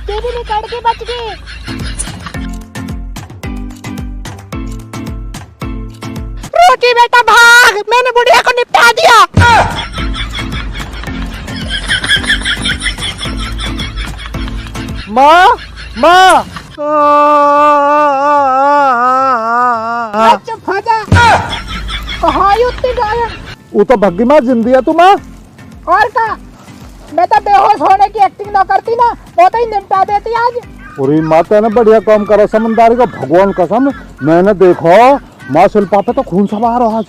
[SPEAKER 6] दीदी निकल के बच गई।
[SPEAKER 5] रोटी बेटा भाग, मैंने बुढ़िया को निपटा दिया।
[SPEAKER 3] माँ माँ
[SPEAKER 5] चुप हो जा। कहाँ उतनी गायब?
[SPEAKER 3] वो तो भग्गी माँ जिंदी है तू माँ।
[SPEAKER 5] और का मैं तो बेहोश होने की एक्टिंग ना करती ना, वो तो ही निपटा देती आज।
[SPEAKER 3] पूरी माता ने बढ़िया काम करा समझदारी का, भगवान कसम। मैंने देखो माँ शिल्पा पे तो खून सवार हो आज।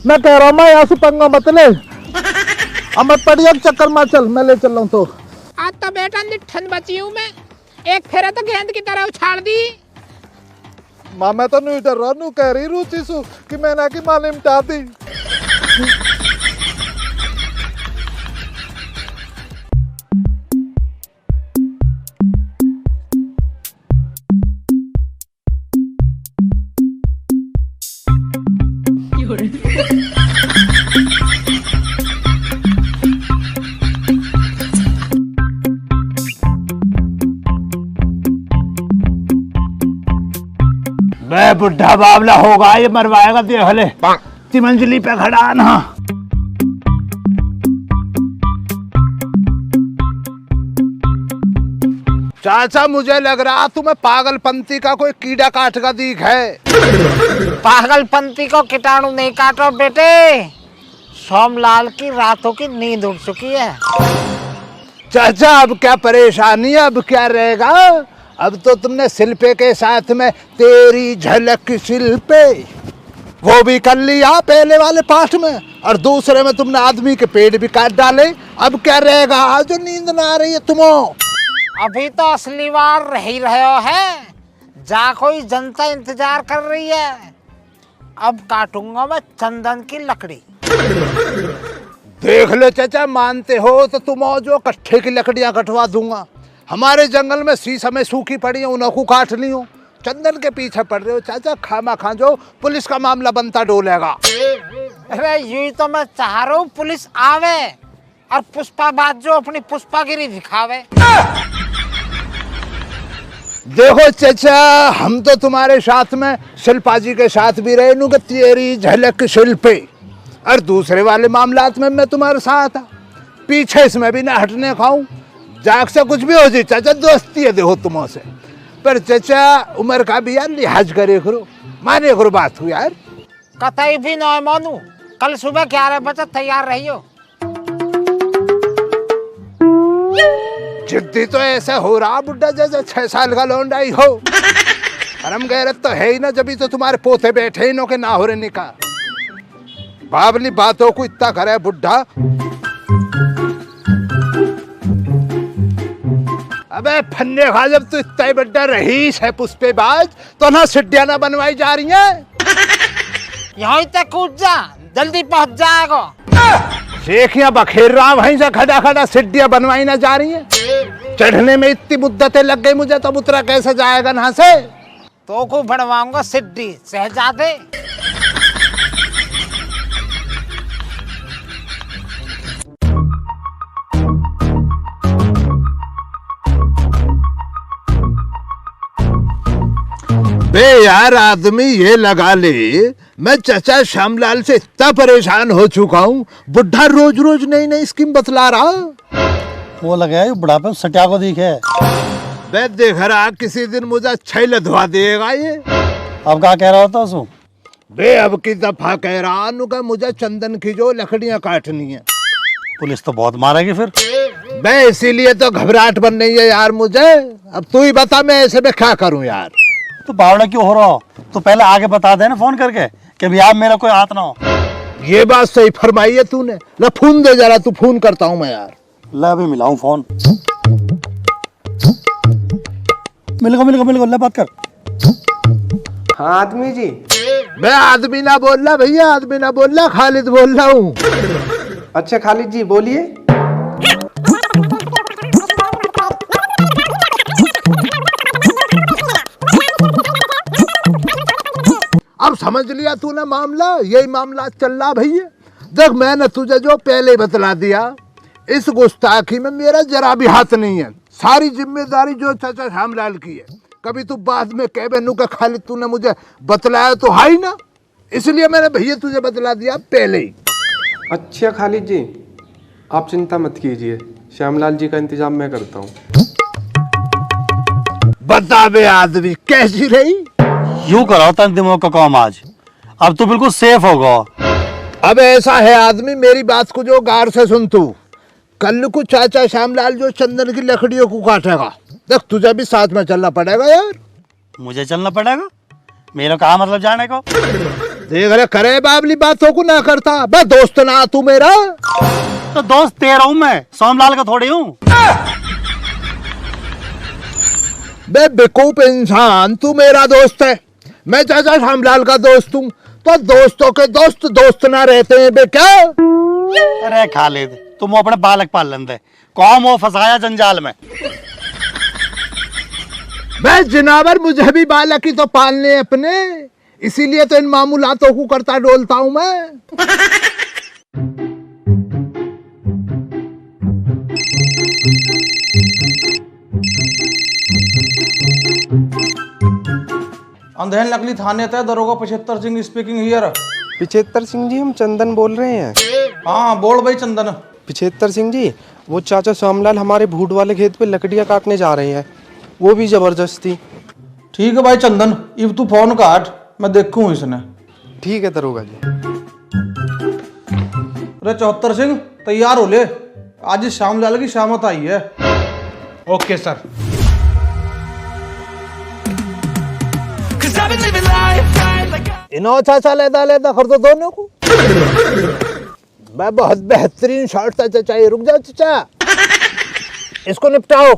[SPEAKER 3] मैं कह रहा हूँ माँ यहाँ से पंगा मत ले, अब मत पड़ी चक्कर माँ, चल मैं ले चल रहा हूँ। तो
[SPEAKER 5] आज तो बेटा निठन बची हूँ मैं, एक फेरे तो गेंद की तरह उछाड़ दी।
[SPEAKER 3] माँ मैं तो नहीं डर रहा, नू कह रही रुचि सु कि मैंने की माँ ने मिटा दी।
[SPEAKER 2] बे बुढ़ा बावला होगा ये, मरवाएगा देख ले। तिमंजली पे खड़ा ना। चाचा मुझे लग रहा तुम्हें पागलपंती का कोई कीड़ा काट का दीख है।
[SPEAKER 4] पागलपंती को कीटाणु नहीं काटो बेटे, सोमलाल की रातों की नींद उड़ चुकी है।
[SPEAKER 2] चाचा अब क्या परेशानी है, अब क्या रहेगा? अब तो तुमने शिल्पे के साथ में तेरी झलक शिल्पे वो भी कर लिया पहले वाले पाठ में, और दूसरे में तुमने आदमी के पेट भी काट डाले। अब क्या रहेगा जो नींद ना आ रही है तुम्हें?
[SPEAKER 4] अभी तो असली वार रह ही रहे है, जा कोई जनता इंतजार कर रही है। अब काटूंगा मैं चंदन की लकड़ी।
[SPEAKER 2] देख लो चाचा, मानते हो तो तुम जो कट्ठे की लकड़ियां कटवा दूंगा। हमारे जंगल में शीशम में सूखी पड़ी है, उनको काट ली हो। चंदन के पीछे पड़ रहे हो चाचा, खामा खा जो पुलिस का मामला बनता डोलेगा।
[SPEAKER 4] अरे यूं तो मैं चाह रहा हूँ पुलिस आवे और पुष्पाबाज जो अपनी पुष्पागिरी दिखावे।
[SPEAKER 2] देखो चाचा, हम तो तुम्हारे साथ में शिल्पा जी के साथ भी रहे नु तेरी झलक शिल्पे, और दूसरे वाले मामलात में मैं तुम्हारे साथ पीछे इसमें भी ना हटने खाऊं। जाग से कुछ भी हो जी चाचा, दोस्ती है देखो तुमों से। पर चाचा उम्र का भी यार लिहाज करे करो, माने करो बात हुई यार।
[SPEAKER 4] कतई भी ना मानू, कल सुबह 11 बजे तैयार रहियो।
[SPEAKER 2] जिद्दी तो ऐसा हो रहा बुड्ढा जैसे 6 साल का लौंडा ही हो। परम गैरत तो है ही ना, जब तो तुम्हारे पोते बैठे ही नो के ना हो रहे निका। बाबली बातों को इतना करे बुड्ढा। अबे फन्ने खा, जब तू इतना बड़ा रहीस है पुष्पेबाज, तो ना सिड्डियां ना बनवाई जा रही हैं।
[SPEAKER 4] यहीं तक कूद जा, जल्दी पहुंच जाएगा।
[SPEAKER 2] शेखियां बखेर रहा वहीं से खड़ा खड़ा सिड्डियां बनवाई ना जा रही हैं। चढ़ने में इतनी मुद्दतें लग गई मुझे, तो उतरा कैसे जाएगा यहाँ से?
[SPEAKER 4] तो को बनवाऊंगा सिड्डी शहजादे।
[SPEAKER 2] बे यार आदमी ये लगा ले, मैं चाचा श्यामलाल से इतना परेशान हो चुका हूँ, बुढ़ा रोज रोज नई नई स्कीम बतला रहा।
[SPEAKER 8] वो लगा है बुढ़ापे में सटिया को दिखे।
[SPEAKER 2] बे देख रहा किसी दिन मुझे अच्छा ही लधवा देगा ये।
[SPEAKER 8] अब क्या कह रहा होता उसको?
[SPEAKER 2] बे अब की दफा कह रहा नुका मुझे चंदन की जो लकड़ियां काटनी है।
[SPEAKER 8] पुलिस तो बहुत मारेगी फिर।
[SPEAKER 2] बे इसीलिए तो घबराहट बन रही है यार मुझे। अब तू ही बता मैं ऐसे में क्या करूं यार।
[SPEAKER 8] तो बावड़ा क्यों हो रहा हो? तो पहले आगे बता दे ना फोन करके कि भैया आप मेरा कोई हाथ ना हो।
[SPEAKER 2] ये बात सही फरमाई है तूने। ले फोन दे जरा, तू फोन करता हूँ मैं यार।
[SPEAKER 8] ले अभी मिलाऊं फोन। मिल ले बात कर।
[SPEAKER 13] हाँ आदमी जी।
[SPEAKER 2] मैं आदमी ना बोल रहा भैया, आदमी ना बोल रहा, खालिद बोल रहा हूँ।
[SPEAKER 13] अच्छा खालिद जी बोलिए।
[SPEAKER 2] अब समझ लिया तूने मामला, यही मामला चल रहा भैया। देख मैंने तुझे जो पहले ही बतला दिया, इस गुस्ताखी में मेरा जरा भी हाथ नहीं है। सारी जिम्मेदारी जो चाचा श्यामलाल की है। कभी तू बाद में कह बेनू का खालिद तूने मुझे बतलाया तो है ही ना, इसलिए मैंने भैया तुझे बतला दिया पहले ही।
[SPEAKER 13] अच्छा खालिद जी आप चिंता मत कीजिए, श्यामलाल जी का इंतजाम मैं करता हूँ।
[SPEAKER 2] बता बे आदमी कैसी रही?
[SPEAKER 8] यूं करो तन दिमाग का काम आज। अब तो बिल्कुल सेफ होगा।
[SPEAKER 2] अब ऐसा है आदमी, मेरी बात को जो गौर से सुन तू। कल को चाचा श्यामलाल जो चंदन की लकड़ियों को काटेगा, देख तुझे भी साथ में चलना पड़ेगा यार।
[SPEAKER 8] मुझे चलना पड़ेगा? मेरा कहा मतलब जाने को?
[SPEAKER 2] देख रहे करे बाबली बातों को ना करता। बे दोस्त ना तू मेरा।
[SPEAKER 8] तो दोस्त तेरा हूं मैं, सोमलाल का थोड़ी हूँ।
[SPEAKER 2] बे बेवकूफ इंसान, तू मेरा दोस्त है, मैं चाचा श्यामलाल का दोस्त हूँ। तो दोस्तों के दोस्त दोस्त ना रहते हैं बे क्या?
[SPEAKER 8] अरे खालिद तुम अपने बालक पाल लेंदे, कौम वो फंसाया जंजाल में।
[SPEAKER 2] मैं जिनावर, मुझे भी बालक ही तो पालने अपने, इसीलिए तो इन मामूलातों को करता डोलता हूं मैं।
[SPEAKER 14] अंधेन नकली थाने तय दरोगा 75 सिंह स्पीकिंग हियर।
[SPEAKER 13] 75 सिंह जी हम चंदन बोल रहे हैं।
[SPEAKER 14] हाँ बोल भाई चंदन।
[SPEAKER 13] 75 सिंह जी वो चाचा श्यामलाल हमारे भूट वाले खेत पे लकड़ियां काटने जा रहे हैं, वो भी जबरदस्ती।
[SPEAKER 14] ठीक है भाई चंदन, इब तू फोन काट, मैं देखूं इसने।
[SPEAKER 13] ठीक है दरोगा जी।
[SPEAKER 14] अरे 74 सिंह तैयार हो ले, आज श्यामलाल की शामत आई है। Okay sir.
[SPEAKER 2] इनो चाचा लेदा लेदा कर दो दोनों को। मैं बहुत बेहतरीन शॉट था चाचा, ये रुक जाओ चाचा, इसको निपटाओ।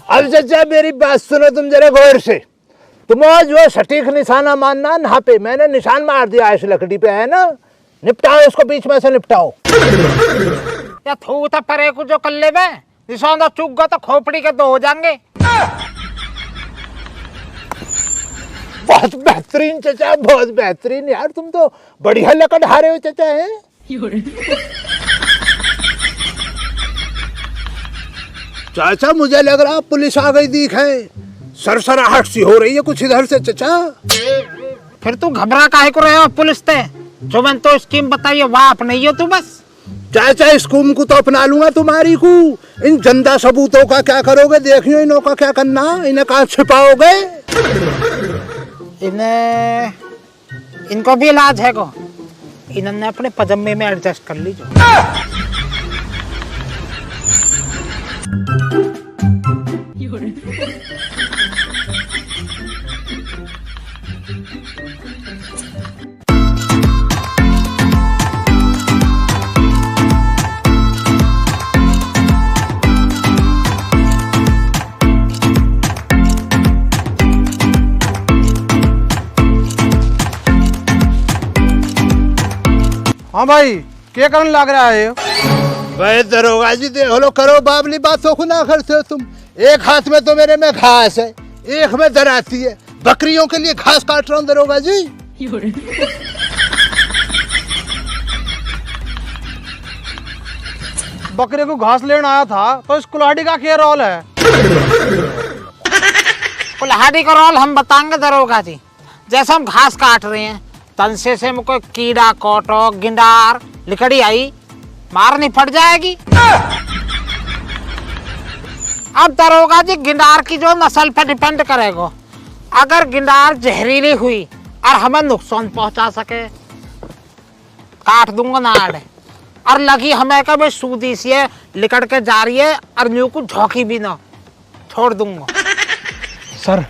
[SPEAKER 2] अब चाचा मेरी बात सुनो तुम जरा गौर से। तुम आज वो सटीक निशाना मानना ना पे, मैंने निशान मार दिया इस लकड़ी पे है ना, निपटाओ इसको, बीच में से निपटाओ।
[SPEAKER 4] या थू था परे को जो कल्ले में निशान तो चूक गया तो खोपड़ी के दो हो जाएंगे।
[SPEAKER 2] बहुत बेहतरीन चाचा, बहुत बेहतरीन यार, तुम तो बढ़िया लकड़ हारे हो चाचा है। चाचा मुझे लग रहा पुलिस आ गई दिख है, सरसराहट सी हो रही है कुछ इधर से चाचा।
[SPEAKER 4] फिर तू घबरा काहे को रहे हो पुलिस से? जो मैंने तो स्कीम बताई है वह अपने ही हो तू बस।
[SPEAKER 2] चाचा स्कूम को तो अपना लूंगा तुम्हारी को, इन जिंदा सबूतों का क्या करोगे? देखियो इनों का क्या करना, इन्हें कहाँ छिपाओगे?
[SPEAKER 4] इन्हें इनको भी इलाज है को, इन्होंने अपने पजामे में एडजस्ट कर लीजिए।
[SPEAKER 14] हाँ भाई क्या करने लग रहा है?
[SPEAKER 2] भाई दरोगा जी देख लो, करो बाबली बातों को ना करते हो तुम। एक हाथ में तो मेरे में घास है, एक में दराती है, बकरियों के लिए घास काट रहा हूँ दरोगा जी।
[SPEAKER 14] बकरे को घास लेने आया था तो इस कुल्हाड़ी का क्या रोल है?
[SPEAKER 4] कुल्हाड़ी का रोल हम बताएंगे दरोगा जी। जैसे हम घास काट रहे हैं, तनसे से कोई कीड़ा कोटो गिंडार लिकड़ी आई, मारनी पड़ जाएगी। अब दरोगा जी गिंडार की जो नस्ल पर डिपेंड करेगा। अगर गिंडार जहरीली हुई और हमें नुकसान पहुंचा सके, काट दूंगा नाड़। और लगी हमें कभी सूदी सी है, लिकड़ के जा रही है और न्यू को झोंकी भी ना, छोड़ दूंगा।
[SPEAKER 13] सर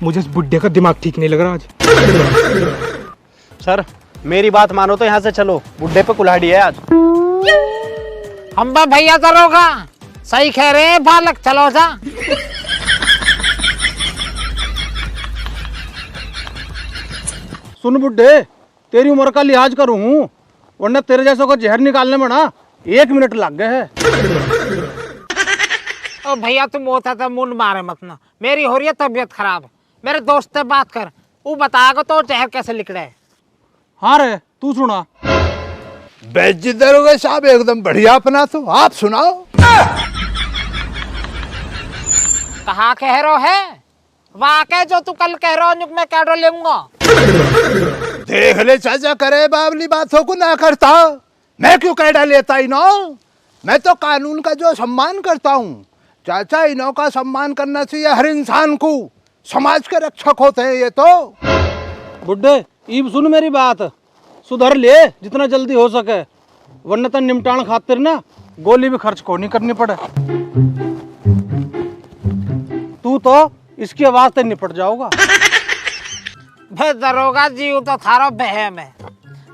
[SPEAKER 13] मुझे इस बुड्ढे का दिमाग ठीक नहीं लग रहा आज।
[SPEAKER 15] सर मेरी बात मानो तो यहाँ से चलो, बुड्ढे पे कुल्हाड़ी है आज।
[SPEAKER 4] हम भैया दरोगा सही कह रहे हैं, बालक चलो जा।
[SPEAKER 14] सुन बुड्ढे, तेरी उम्र का लिहाज करूं हूँ, वरना तेरे जैसों को जहर निकालने में ना 1 मिनट लग गए है।
[SPEAKER 4] ओ भैया तुम होता था मुंड मारे मत ना, मेरी हो रही है तबीयत खराब। मेरे दोस्त से बात कर, वो बताएगा तो जहर कैसे निकले।
[SPEAKER 14] हाँ रे तू सुना।
[SPEAKER 2] बेइज्जत दरोगा साहब एकदम बढ़िया अपना, तो आप सुनाओ।
[SPEAKER 4] कहाँ कह रहे है वाकई जो तू कल कह रहा हो मैं कैडो लेऊंगा।
[SPEAKER 2] देख ले चाचा, करे बाबली बातों को ना करता, मैं क्यों कैडा लेता इनो? मैं तो कानून का जो सम्मान करता हूँ चाचा, इनो का सम्मान करना चाहिए हर इंसान को। समाज के रक्षक होते हैं ये तो।
[SPEAKER 14] बुड्ढे ईब सुन मेरी बात, सुधर ले जितना जल्दी हो सके, वरना तो निमटान खातिर ना गोली भी खर्च को नहीं करनी पड़े। तू तो इसके वास्ते निपट जाओगा।
[SPEAKER 4] भाई दरोगा जी तो थारा बहम है।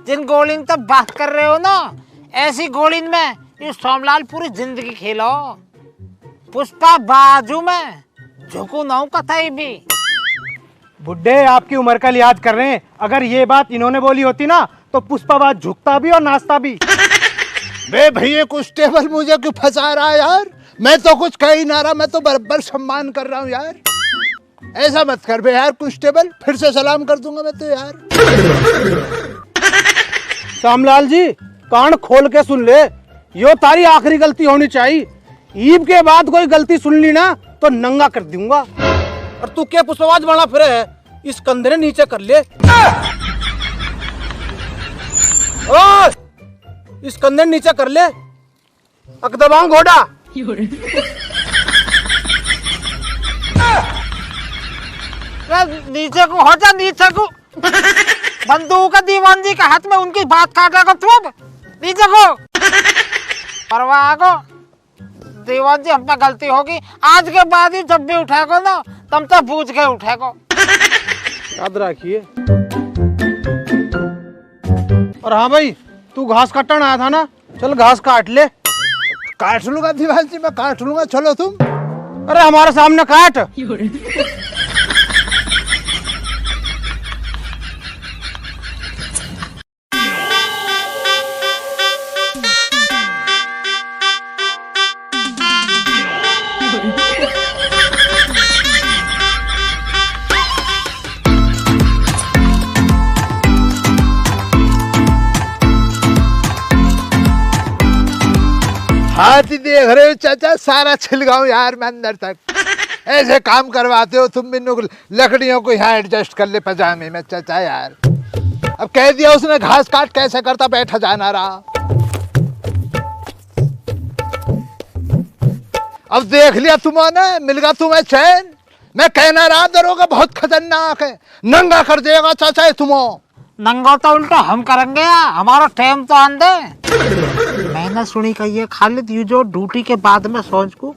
[SPEAKER 4] जिन गोलिन तो बात कर रहे हो ना, ऐसी गोलिन में ये सोमलाल पूरी जिंदगी खेलो। पुष्पा बाजू में झुकू ना कतई भी।
[SPEAKER 15] बुड्ढे आपकी उम्र का लिहाज कर रहे हैं, अगर ये बात इन्होंने बोली होती ना तो पुष्पाबाज झुकता भी और नाचता भी।
[SPEAKER 2] बे भैया कुछ टेबल मुझे क्यों फंसा रहा है यार? मैं तो कुछ कह ही ना रहा, मैं तो बराबर सम्मान कर रहा हूँ यार। ऐसा मत कर बे यार कुंस्टेबल, फिर से सलाम कर दूंगा मैं तो यार।
[SPEAKER 14] श्यामलाल जी कान खोल के सुन ले, यो तारी आखिरी गलती होनी चाहिए। ईब के बाद कोई गलती सुन ली ना तो नंगा कर दूंगा। और तू क्या पुष्पवाज बना फिर है, इस कंधे ने नीचे कर ले। ओए इस कंधे ने नीचे कर ले, अकदबांग घोड़ा।
[SPEAKER 4] नीचे को हो जा, नीचे को। बंदूक का दीवान जी के हाथ में उनकी बात काटेगा तू। अब नीचे को परवाह को दीवान जी, हम पे गलती होगी। आज के बाद ही जब भी उठेगा ना तब तक पूछ के उठेगा,
[SPEAKER 14] याद रखिए। और हाँ भाई तू घास काटने आया था ना, चल घास काट ले।
[SPEAKER 2] काट लूंगा दीवान जी, मैं काट लूंगा, चलो तुम।
[SPEAKER 14] अरे हमारे सामने काट।
[SPEAKER 2] हाथी देख रहे हो चाचा, सारा छिलगाऊं यार मैं अंदर तक। ऐसे काम करवाते हो तुम। बिन्नू लकड़ियों को यहाँ एडजस्ट कर ले पजामे में चाचा यार। अब कह दिया उसने घास काट कैसे करता, बैठा जाना रहा। अब देख लिया तुमने, मिल गया तुम्हें चैन। मैं कहना रहा दरोगा बहुत खतरनाक है, नंगा कर देगा चाचा तुमो।
[SPEAKER 4] नंगा तो उल्टा हम करेंगे, हमारा टाइम तो आंदे। मैंने सुनी कही है खालिद, ये जो ड्यूटी के बाद में सोच को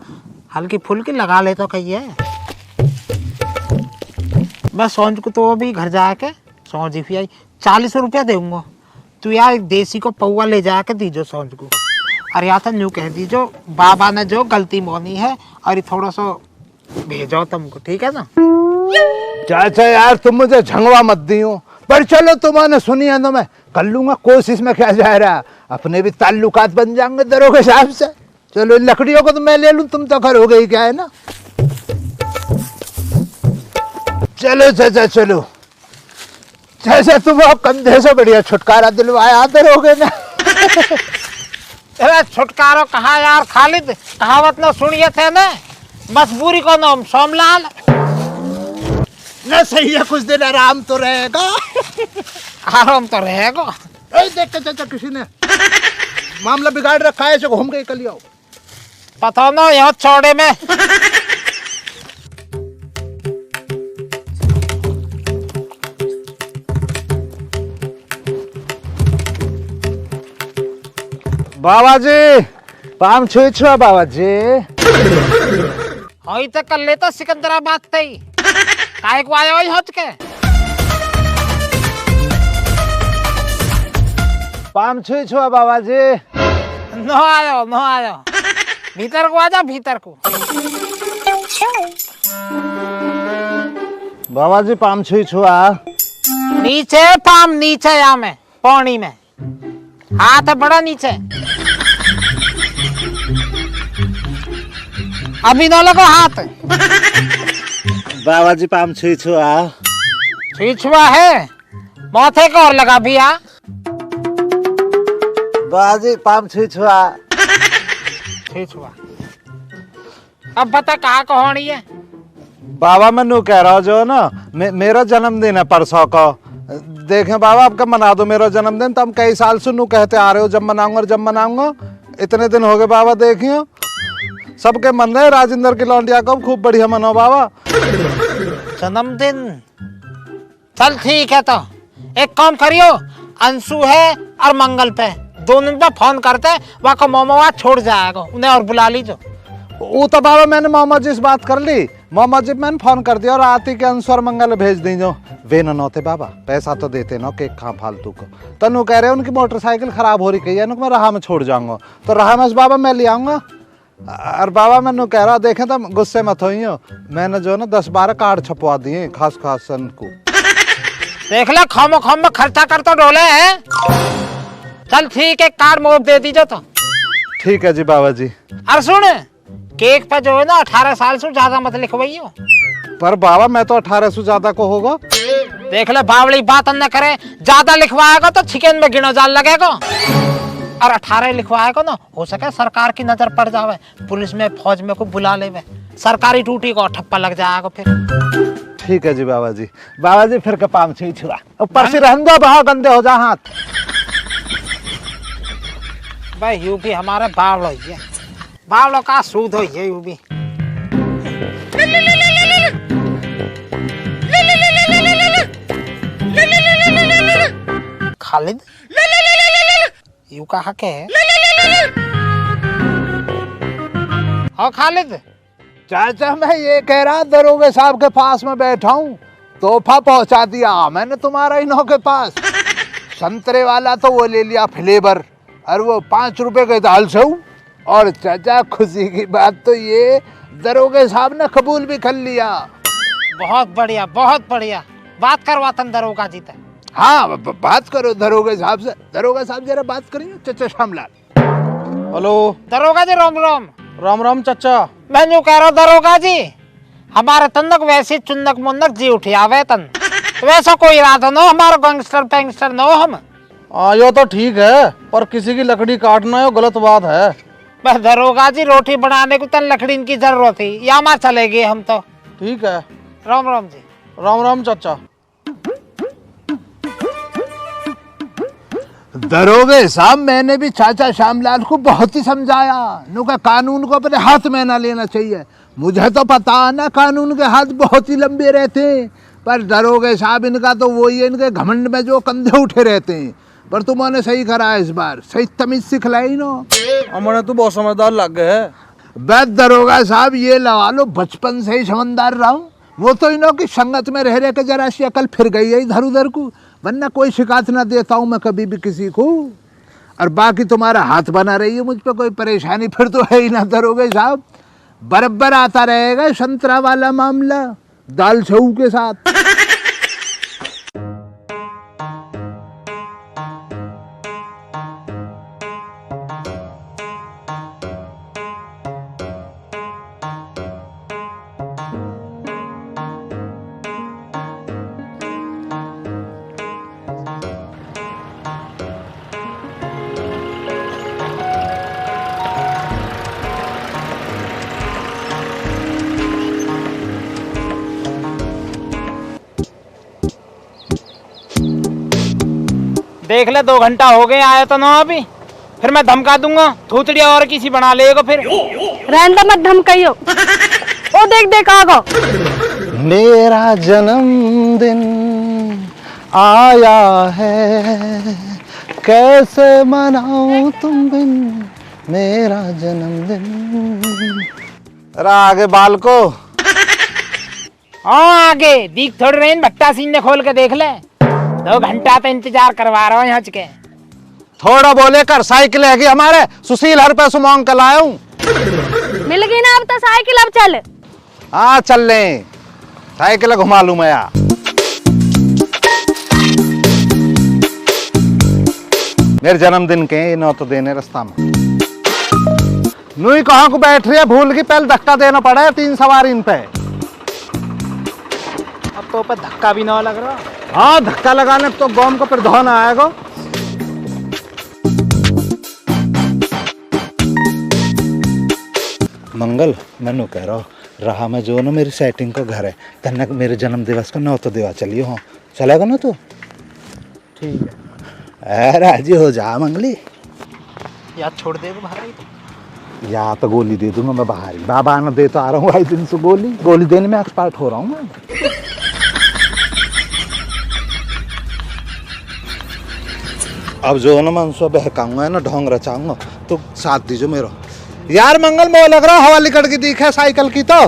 [SPEAKER 4] हल्की फुल्की लगा ले तो कही है। मैं सोच को तो अभी घर जाके सोच ही आई 40 रुपया दूंगा। तू यार देसी को पौवा ले जाके दीजो सोच को। और या तो न्यू कह दीजो बाबा ने जो गलती मोनी है और थोड़ा सा भेजो तुमको, ठीक है ना?
[SPEAKER 2] चाचा यार तुम मुझे झंगवा मत दियो, पर चलो तुम्हारे सुनिए तो मैं कर लूंगा कोशिश में। क्या जा रहा, अपने भी ताल्लुकात बन जाएंगे दरोगे साहब से। चलो इन लकड़ियों को तो मैं ले लूं, तुम तो करोगे ही, क्या है ना। चलो चाचा चलो, जैसे तुम कंधे से बढ़िया छुटकारा दिलवाया दरोगे ना।
[SPEAKER 4] अरे छुटकारो कहा यार खालिद, कहावत न सुनिए थे न, मजबूरी को नाम सोमलाल।
[SPEAKER 2] न सही है, कुछ दिन आराम तो रहेगा।
[SPEAKER 4] आराम तो रहेगा।
[SPEAKER 2] देख के चाचा किसी ने मामला बिगाड़ रखा है, ऐसे घूम के निकल आओ।
[SPEAKER 4] पता ना यहाँ चौड़े में।
[SPEAKER 3] बाबा जी पाम छुई छुआ बाबा जी।
[SPEAKER 4] हाँ तो कर लेता सिकंदराबाद थे, काहे को आया हो हट के।
[SPEAKER 3] पाम छुई छुआ बाबा जी।
[SPEAKER 4] न आयो न आयो, भीतर को आजा भीतर को।
[SPEAKER 3] बाबा जी पाम छुई छुआ।
[SPEAKER 4] नीचे पाम नीचे, यहाँ में पानी में हाथ बड़ा नीचे। अभी न लगो हाथ।
[SPEAKER 3] बाबा जी पाम छुई छुआ।
[SPEAKER 4] छुई छुआ है, माथे को और लगा भी आ।
[SPEAKER 3] बाबा जी पाम छुई छुआ।
[SPEAKER 4] छुई छुआ। अब बता कहाँ को होनी है।
[SPEAKER 3] बाबा मैं नू कह रहा हूँ जो ना मेरा जन्मदिन है परसों को। देखें बाबा आपका मना दो मेरा जन्मदिन, तो हम कई साल से नू कहते आ रहे हो जब मनाऊंगा जब मनाऊंगा। इतने दिन हो गए बाबा, देखियो सबके मन रहे राजेंद्र की लौंडिया को खूब बढ़िया मनाओ बाबा।
[SPEAKER 4] जन्मदिन चल ठीक है, तो एक काम करियो, अंशु है और मंगल पे दोनों पे फोन करते, वहाँ को मोमोआ छोड़ जाएगा, उन्हें और बुला लीजिए।
[SPEAKER 3] वो तो बाबा मैंने मोहम्मद जी से बात कर ली, मोहम्मद जी मैंने फोन कर दिया और आती के अंशु और मंगल भेज दीजो। वे नौते बाबा पैसा तो देते ना, केक खा फालतू को। तो नू कह रहे उनकी मोटरसाइकिल खराब हो रही है, मैं राह में छोड़ जाऊंगा, तो राह में बाबा मैं ले आऊंगा। और बाबा मैं कह रहा देखें तो गुस्से मत होइयो, मैंने जो ना 10-12 कार्ड छपवा दिए खास खास को।
[SPEAKER 4] देख ले खामो खाम में खर्चा कर तो डोले है। चल ठीक है, कार्ड मोब दे दीजिए तो।
[SPEAKER 3] ठीक है जी बाबा जी।
[SPEAKER 4] अरे सुन, केक पे जो है ना 18 साल से ज्यादा मत लिखवाइयो।
[SPEAKER 3] पर बाबा मैं तो 18 से ज्यादा को होगा।
[SPEAKER 4] देख ले बावली बात न करे, ज्यादा लिखवाएगा तो चिकन में गिनो जाल लगेगा, और 18 लिखवाएगा ना हो सके सरकार की नजर पड़ जावे, पुलिस में फौज में को बुला लेवे, सरकारी टूटी को ठप्पा लग जाएगा फिर।
[SPEAKER 3] ठीक है जी बाबा जी। बाबा जी फिर के पाम छुई छुआ, ऊपर से रहन दो, बहुत गंदे हो जा हाथ।
[SPEAKER 4] भाई यूपी हमारे बावलो है, बावलो का सूद हो ये यूपी। खालिद यू कहा के है? हाँ खालिद।
[SPEAKER 2] चाचा मैं ये कह रहा, दरोगे साहब के पास में बैठा हूँ, तोहफा पहुंचा दिया मैंने तुम्हारा इन्हों के पास। संतरे वाला तो वो ले लिया फ्लेवर, और वो 5 रुपए के दाल सेऊ। और चाचा खुशी की बात तो ये दरोगे साहब ने कबूल भी कर लिया।
[SPEAKER 4] बहुत बढ़िया बहुत बढ़िया, बात करवातन दरोगा जी तक।
[SPEAKER 2] हाँ बात करो दरोगे साहब से। दरोगा साहब जरा बात करिए चाचा श्यामलाल।
[SPEAKER 13] हेलो
[SPEAKER 4] दरोगा जी, राम राम।
[SPEAKER 13] राम राम चाचा।
[SPEAKER 4] मैं यूँ कह रहा हूँ दरोगा जी, हमारे तंदक वैसे चुंदक मुंदक जी उठी आवे तन, वैसा कोई इरादा न हो हमारा गैंगस्टर पैंगस्टर न हो हम।
[SPEAKER 13] हाँ यो तो ठीक है, पर किसी की लकड़ी काटना यो गलत बात है।
[SPEAKER 4] बस दरोगा जी रोटी बनाने को तन लकड़ी की जरूरत थी, या मार चले गए हम तो।
[SPEAKER 13] ठीक है।
[SPEAKER 4] राम राम जी।
[SPEAKER 13] राम राम चाचा।
[SPEAKER 2] दरोगे साहब मैंने भी चाचा श्यामलाल को बहुत ही समझाया, नुका कानून को अपने हाथ में ना लेना चाहिए। मुझे तो पता है ना कानून के हाथ बहुत ही लंबे रहते हैं, पर दरोगे साहब इनका तो वही है, इनके घमंड में जो कंधे उठे रहते हैं। पर तुमने सही करा इस बार, सही तमीज सिखलाई नो।
[SPEAKER 13] हमने तो बहुत समझदार लग गए है।
[SPEAKER 2] बस दरोगा साहब ये लगा लो, बचपन से ही समझदार रहा हूँ। वो तो इन्हों की संगत में रह के जरा सी अकल फिर गई है इधर उधर को, वरना कोई शिकायत ना देता हूँ मैं कभी भी किसी को। और बाकी तुम्हारा हाथ बना रही है, मुझ पर कोई परेशानी फिर तो है ही ना दरोगे साहब। बराबर आता रहेगा संतरा वाला मामला दाल छऊ के साथ।
[SPEAKER 4] देख ले 2 घंटा हो गए आया तो ना अभी, फिर मैं धमका दूंगा थूतड़ी और किसी बना लेगा फिर।
[SPEAKER 11] रहने मत धमकाइयो। ओ देख देख आ गो।
[SPEAKER 3] मेरा जन्मदिन आया है, कैसे मनाऊं तुम बिन मेरा जन्मदिन। अरे आगे बाल को।
[SPEAKER 4] हाँ आगे दीख थोड़ी रही भट्टा सीन ने खोल के देख ले। 2 घंटा तो इंतजार करवा रहा हूँ यहाँ के।
[SPEAKER 3] थोड़ा बोले कर, साइकिल है हमारे सुशील हर पे सुमोंग कल आया हूँ।
[SPEAKER 11] मिल गई ना अब तो साइकिल, अब चल।
[SPEAKER 3] हाँ चल ले, साइकिल घुमा लू मैं। मेरे जन्मदिन के नौ तो देने रास्ता में नुई कहाँ को बैठ रही है, भूल की पहले धक्का देना पड़ा है 3 सवारी इन पे।
[SPEAKER 4] अब तो ऊपर धक्का भी ना लग रहा।
[SPEAKER 3] हाँ धक्का लगाने तो गौम को फिर धोना आएगा। मंगल मैनू कह रहा रहा मैं जो ना मेरी सेटिंग का घर है तन्ने मेरे जन्म दिवस का 9 तो देवा चलिए। हो चलेगा ना तू?
[SPEAKER 4] ठीक है।
[SPEAKER 3] राजी हो जा मंगली।
[SPEAKER 4] याद छोड़ देगा भाई।
[SPEAKER 3] या तो गोली दे दूंगा मैं बाहर ही, बाबा आना दे तो आ रहा हूँ भाई दिन से गोली देने में एक्सपर्ट हो रहा हूँ मैं। अब जो ना मैं उनसे बहकाऊंगा ना ढोंग रचाऊंगा तो साथ दीजिए मेरा। यार मंगल मोह लग रहा हवा लिकड़ की दिख है साइकिल की तो।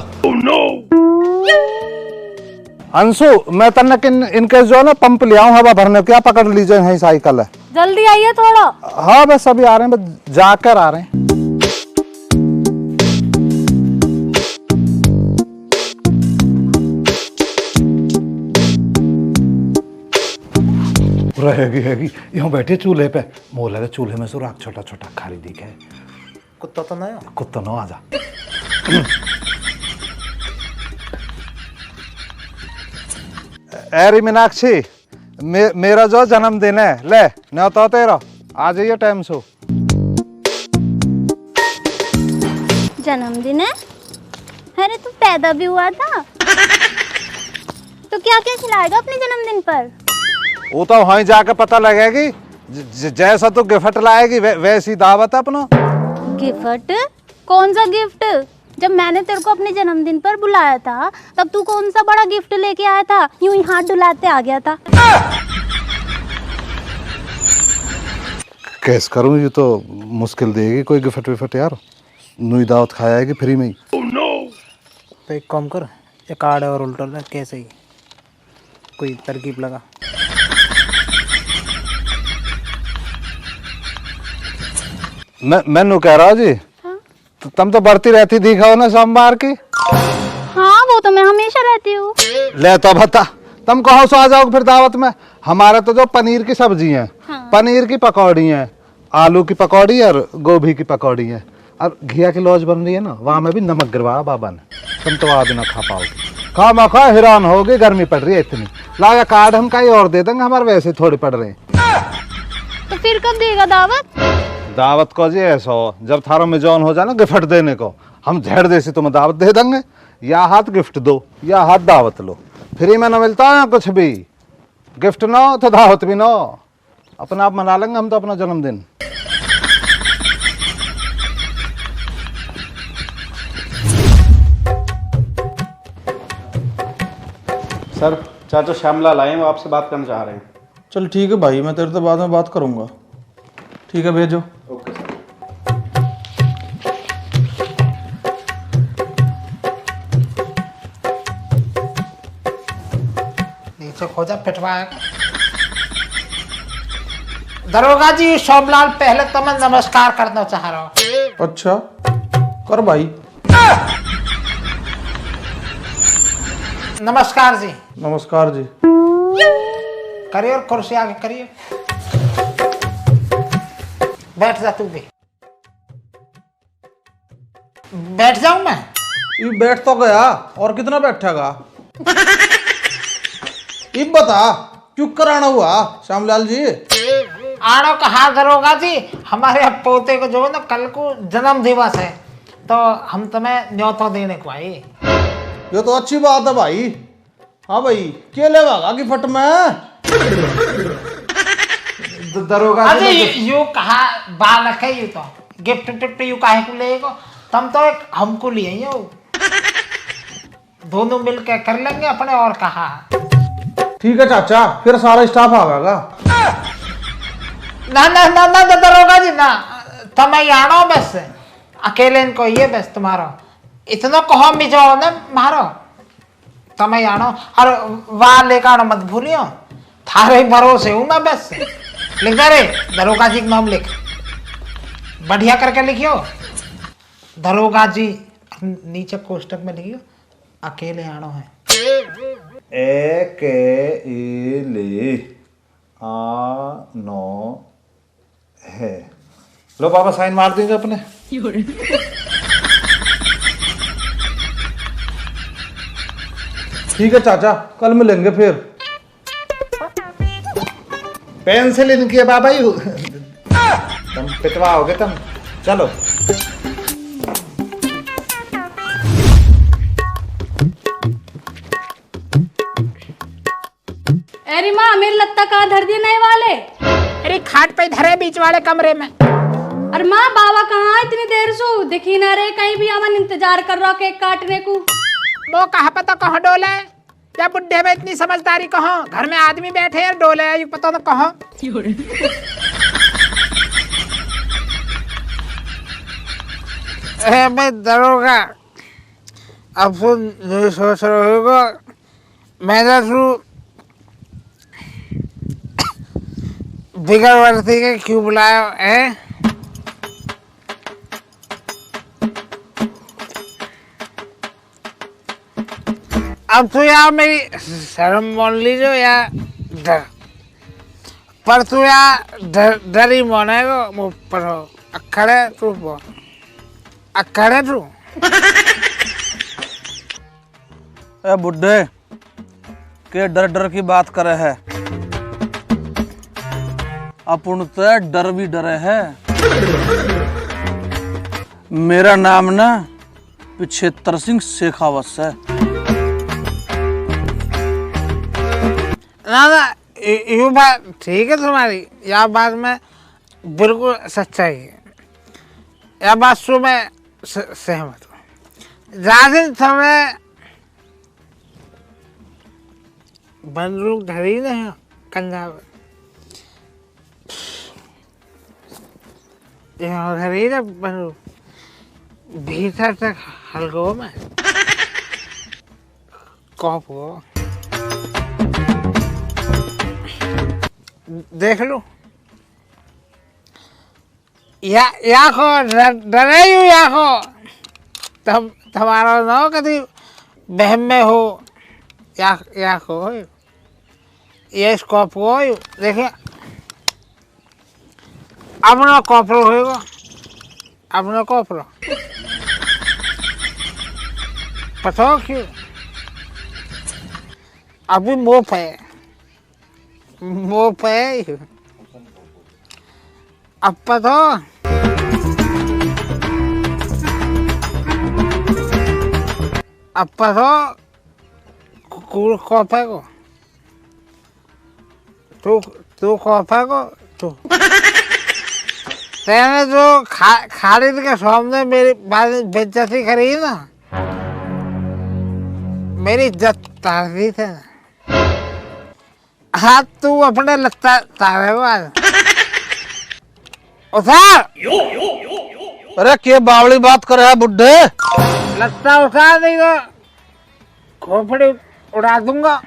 [SPEAKER 3] अंशु मैं तन्ने इनके जो ना पंप ले आऊं हवा भरने, क्या पकड़ लीजिए यही साइकिल है।
[SPEAKER 11] जल्दी आइए थोड़ा।
[SPEAKER 3] हाँ बस अभी आ रहे हैं, बस जाकर आ रहे हैं। रहेगी यहाँ बैठे चूल्हे पे, मोह लगे चूल्हे में सुराख छोटा छोटा खाली दिखे।
[SPEAKER 4] कुत्ता तो नहीं,
[SPEAKER 3] कुत्ता ना आजा। अरे मीनाक्षी मेरा जो जन्मदिन है ले न तो तेरा आ जाइए टाइम से।
[SPEAKER 6] जन्मदिन है? अरे तू पैदा भी हुआ था तो क्या क्या खिलाएगा अपने जन्मदिन पर?
[SPEAKER 3] वो तो वहीं जाकर पता लगेगी, जैसा तू गिफ्ट लाएगी वैसी दावत है अपना।
[SPEAKER 6] गिफ्ट? कौन सा गिफ्ट? जब मैंने तेरे को अपने जन्मदिन पर बुलाया था तब तू कौन सा बड़ा गिफ्ट लेके आया था? यूं ही हाथ डुलाते आ गया था।
[SPEAKER 3] कैस करूं, ये तो मुश्किल देगी कोई गिफ्ट विफ्ट यार। नुई दावत खाएगी फ्री में ही।
[SPEAKER 4] तो एक काम कर, ये कार्ड और उल्टा कैसे ही कोई तरकीब लगा।
[SPEAKER 3] मैं कह रहा हूँ जी। हाँ? तो तुम तो बढ़ती रहती दिखाओ ना सोमवार की।
[SPEAKER 6] हाँ वो तो मैं हमेशा रहती हूँ।
[SPEAKER 3] ले तो बता तुम कहाँ से आ जाओगे फिर दावत में? हमारे तो जो पनीर की सब्जी है, हाँ। पनीर की पकौड़ी है, आलू की पकौड़ी और गोभी की पकौड़ी है, और घिया की लौज बन रही है ना, वहाँ में भी नमक गिरवाया बाबा ने। तुम तो आज ना खा पाओगे, खा मखा हैरान होगे, गर्मी पड़ रही है इतनी। लाया कार्ड हम कहीं और दे देंगे, हमारे वैसे थोड़े पड़ रहे हैं।
[SPEAKER 6] तो फिर कब देगा दावत?
[SPEAKER 3] दावत को जी ऐसा हो जब थारो में जौन हो जाए ना गिफ्ट देने को, हम झेड़ देसी तुम्हें दावत दे देंगे। या हाथ गिफ्ट दो या हाथ दावत लो, फ्री में ना मिलता है कुछ भी। गिफ्ट ना हो तो दावत भी ना हो, अपना आप मना लेंगे हम तो अपना जन्मदिन।
[SPEAKER 16] सर चाचा श्यामलाल आए हैं, वो आपसे बात करना चाह रहे हैं।
[SPEAKER 13] चल ठीक है भाई, मैं तेरे से बाद में बात करूंगा। ठीक है भेजो।
[SPEAKER 16] Okay sir.
[SPEAKER 4] नीचे खोजा पिटवाएगा। दरोगा जी शोभलाल, पहले तो मैं नमस्कार करना चाह रहा हूँ।
[SPEAKER 13] अच्छा कर भाई।
[SPEAKER 4] नमस्कार जी।
[SPEAKER 13] नमस्कार जी।
[SPEAKER 4] करिए और कुर्सी आगे करिए। बैठ जा तू भी। बैठ जाऊं मैं?
[SPEAKER 13] ये बैठ तो गया, और कितना बैठेगा? ये बता क्यों कराना हुआ श्यामलाल जी?
[SPEAKER 4] आड़ो कहा दरोगा जी, हमारे अब पोते को जो है ना कल को जन्म दिवस है, तो हम तुम्हें न्योता देने को आए।
[SPEAKER 13] ये तो अच्छी बात है भाई। हाँ भाई क्या लेवागा गिफ्ट में?
[SPEAKER 3] दरोगा जी
[SPEAKER 4] अरे यू कहा बालक है, यू तो गिफ्ट टिफ्ट यू काहे को लेगो, तुम तो एक हमको लिए यो, दोनों मिलके कर लेंगे अपने, और कहा।
[SPEAKER 3] ठीक है चाचा, फिर सारा स्टाफ आवेगा।
[SPEAKER 4] ना ना ना ना दरोगा जी ना, तुम आनो बस, अकेले इनको ये बस तुम्हारा इतना कहो मिजो ना मारो, तुम आनो और वाह लेकर आनो मत भूलियो, थारे भरोसे हूँ मैं बस। लिख दे रे दरोगा जी का नाम लिख, बढ़िया करके लिखियो दरोगा जी, नीचे कोष्टक में लिखियो अकेले आनो है।
[SPEAKER 3] अकेले आनो है। लो पापा साइन मार दीजिए अपने। ठीक है चाचा, कल मिलेंगे फिर।
[SPEAKER 2] पेंसिल इनकी है बाबा यू, तुम पिटवाओगे तुम, चलो।
[SPEAKER 17] अरे माँ मेरी लत्ता कहाँ धर दिए नए वाले?
[SPEAKER 4] अरे खाट पे धरे बीच वाले कमरे में।
[SPEAKER 17] अरे माँ बाबा कहाँ है इतनी देर से, दिखी ना रहे कहीं भी, अमन इंतजार कर रहा केक काटने को।
[SPEAKER 4] वो कहा पता कहाँ डोले, या बुढ़े में इतनी समझदारी कहाँ, घर में आदमी बैठे हैं डोले है, ये पता तो कहाँ। मैं दरोगा, अब सुन नहीं सोच रहे हो, मैंने बिगड़ वर्ती के क्यों बुलाया है? अब तो यार मेरी शर्म मान लीजिए या डर, पर तू यार डरी माने को मुँह पर हो, अखड़े तू बोल, अखड़े तू।
[SPEAKER 3] ए बुड्ढे के डर डर की बात करे है, अपन तो डर भी डरे है। मेरा नाम ना पिछेतर सिंह शेखावत है।
[SPEAKER 4] ना ना ये बात ठीक है तुम्हारी, यह बात में बिल्कुल सच्चाई है, यह बात से मैं सहमत हूँ। ज़्यादा समय बंदूक धरी नहीं कंधा पर, धरी ना बंदूक भीतर तक हल्को में कॉप को देख लो, या को डरे यू, या को तब तुम्हारा ना कभी बहम में हो, या को ये स्कोप हो, देखिए अपना कॉपरो होगा, अपना कॉपरो पता हो क्यों, अभी मोप है, मोप है, अब पता अब पता कूल कॉफे को, तू कॉफे को तू तेने जो खालिद के सामने मेरी बेइज्जती करी ना, मेरी इज्जत तार दी थे ना, हाँ तू अपने लत्ता तारे को आज उतार।
[SPEAKER 3] अरे के बावली बात कर रहा है बुड्ढे,
[SPEAKER 4] लत्ता उतार नहीं तो खोपड़ी उड़ा दूंगा।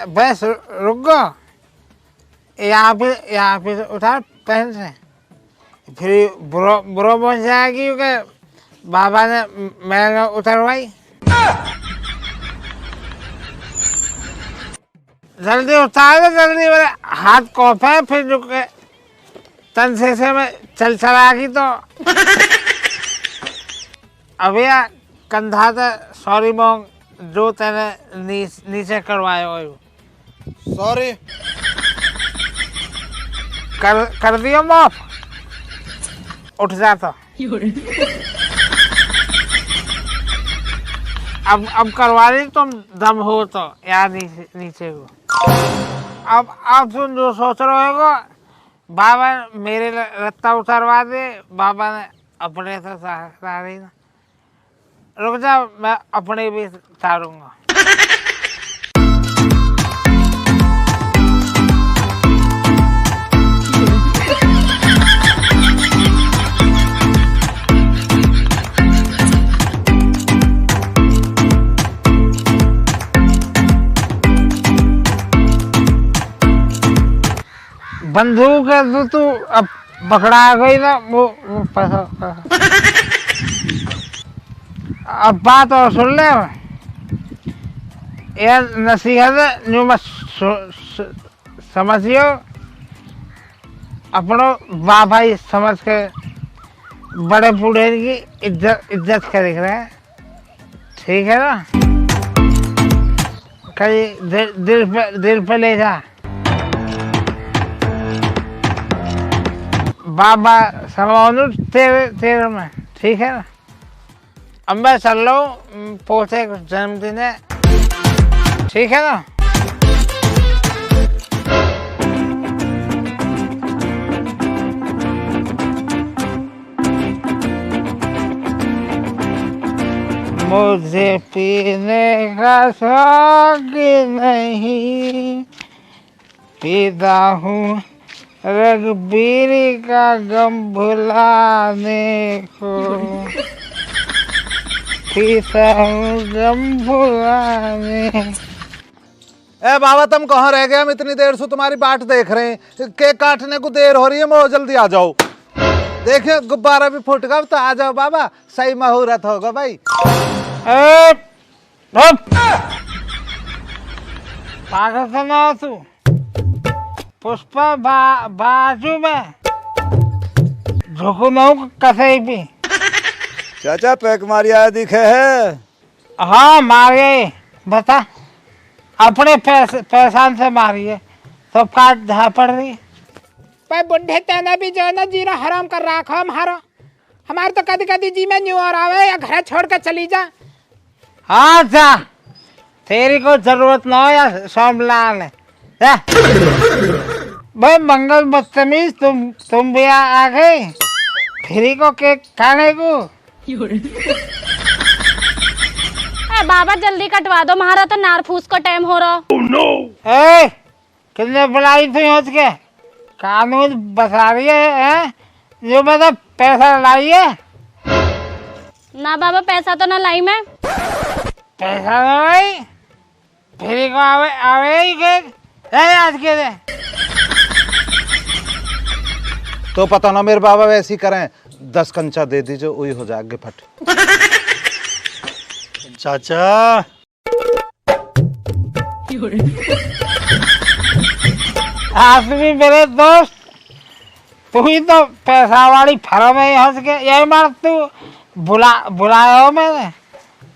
[SPEAKER 4] बस रुक गो, यहाँ पे उतार पहन से, फिर बुरो बन जाएगी क्योंकि बाबा ने मैंने उतरवाई। जल्दी उतार दे जल्दी, मेरे हाथ कॉफ है, फिर रुके तन से मैं चल चलागी तो अभी कंधा से सॉरी मोंग जो तेने नीचे करवाए हो,
[SPEAKER 3] सॉरी
[SPEAKER 4] कर दियो माफ, उठ जाता। अब करवा दी तुम दम हो तो यार नीचे को। अब तुम जो सोच रहे हो बाबा मेरे रत्ता उतरवा दे, बाबा ने अपने से सारी ना। रुक जा, मैं अपने भी उतारूंगा। बंदूक है तो तू अब पकड़ा गई ना वो पैसा। अब बात और सुन ले, यह नसीहत जो मत समझियो, अपनो बाबा ही समझ के बड़े बूढ़े की इज्जत कर रहे हैं, ठीक है ना? कहीं दिल पे ले जा, बाबा समानु तेरे में, ठीक है ना? अब मैं चल रहा हूँ, पोते का जन्मदिन है, ठीक है ना? मुझे पीने का शौक नहीं, पीता हूँ रघबीरी का गम भुलाने को, पीता हूँ गम भुलाने।
[SPEAKER 3] ए बाबा तुम कहाँ रह गए? हम इतनी देर से तुम्हारी बाट देख रहे हैं। केक काटने को देर हो रही है, मैं जल्दी आ जाओ। देखिए गुब्बारा भी फूट गया, तो आ जाओ बाबा, सही मुहूर्त होगा भाई।
[SPEAKER 4] पागल तो ना हो तू? पुष्पा बाजू में झुकना कसे भी।
[SPEAKER 18] चाचा पैक मारिया दिखे है?
[SPEAKER 4] हाँ मारिए, बता अपने पैसा से मारिए तो काट धा पड़ रही।
[SPEAKER 5] भाई बुढ़े तेना भी जो है ना जीरा हराम कर रखा हमारे तो कभी कभी जी में न्यू और आवे या घर छोड़ कर चली जा।
[SPEAKER 4] हाँ जा, तेरी को जरूरत ना हो या सोमलाल है। भाई मंगल बदतमीज, तुम भी आ गई फ्री को केक खाने को।
[SPEAKER 6] बाबा जल्दी कटवा दो, हमारा तो नार फूस का टाइम हो रहा।
[SPEAKER 4] कितने बुलाई थी सोच के? कानून बता रही है जो मतलब पैसा लाइए
[SPEAKER 6] ना। बाबा पैसा तो ना लाई मैं।
[SPEAKER 4] पैसा ना लाई, फ्री को आवे ही केक आज के दे।
[SPEAKER 3] तो पता ना मेरे बाबा वैसे ही करें, 10 कंचा दे दीजिए, वही हो जाएगा फट।
[SPEAKER 8] चाचा
[SPEAKER 4] आज भी मेरे दोस्त, तू ही तो पैसा वाली फर्म है हंस के। यही मार तू बुलाया हो मैंने,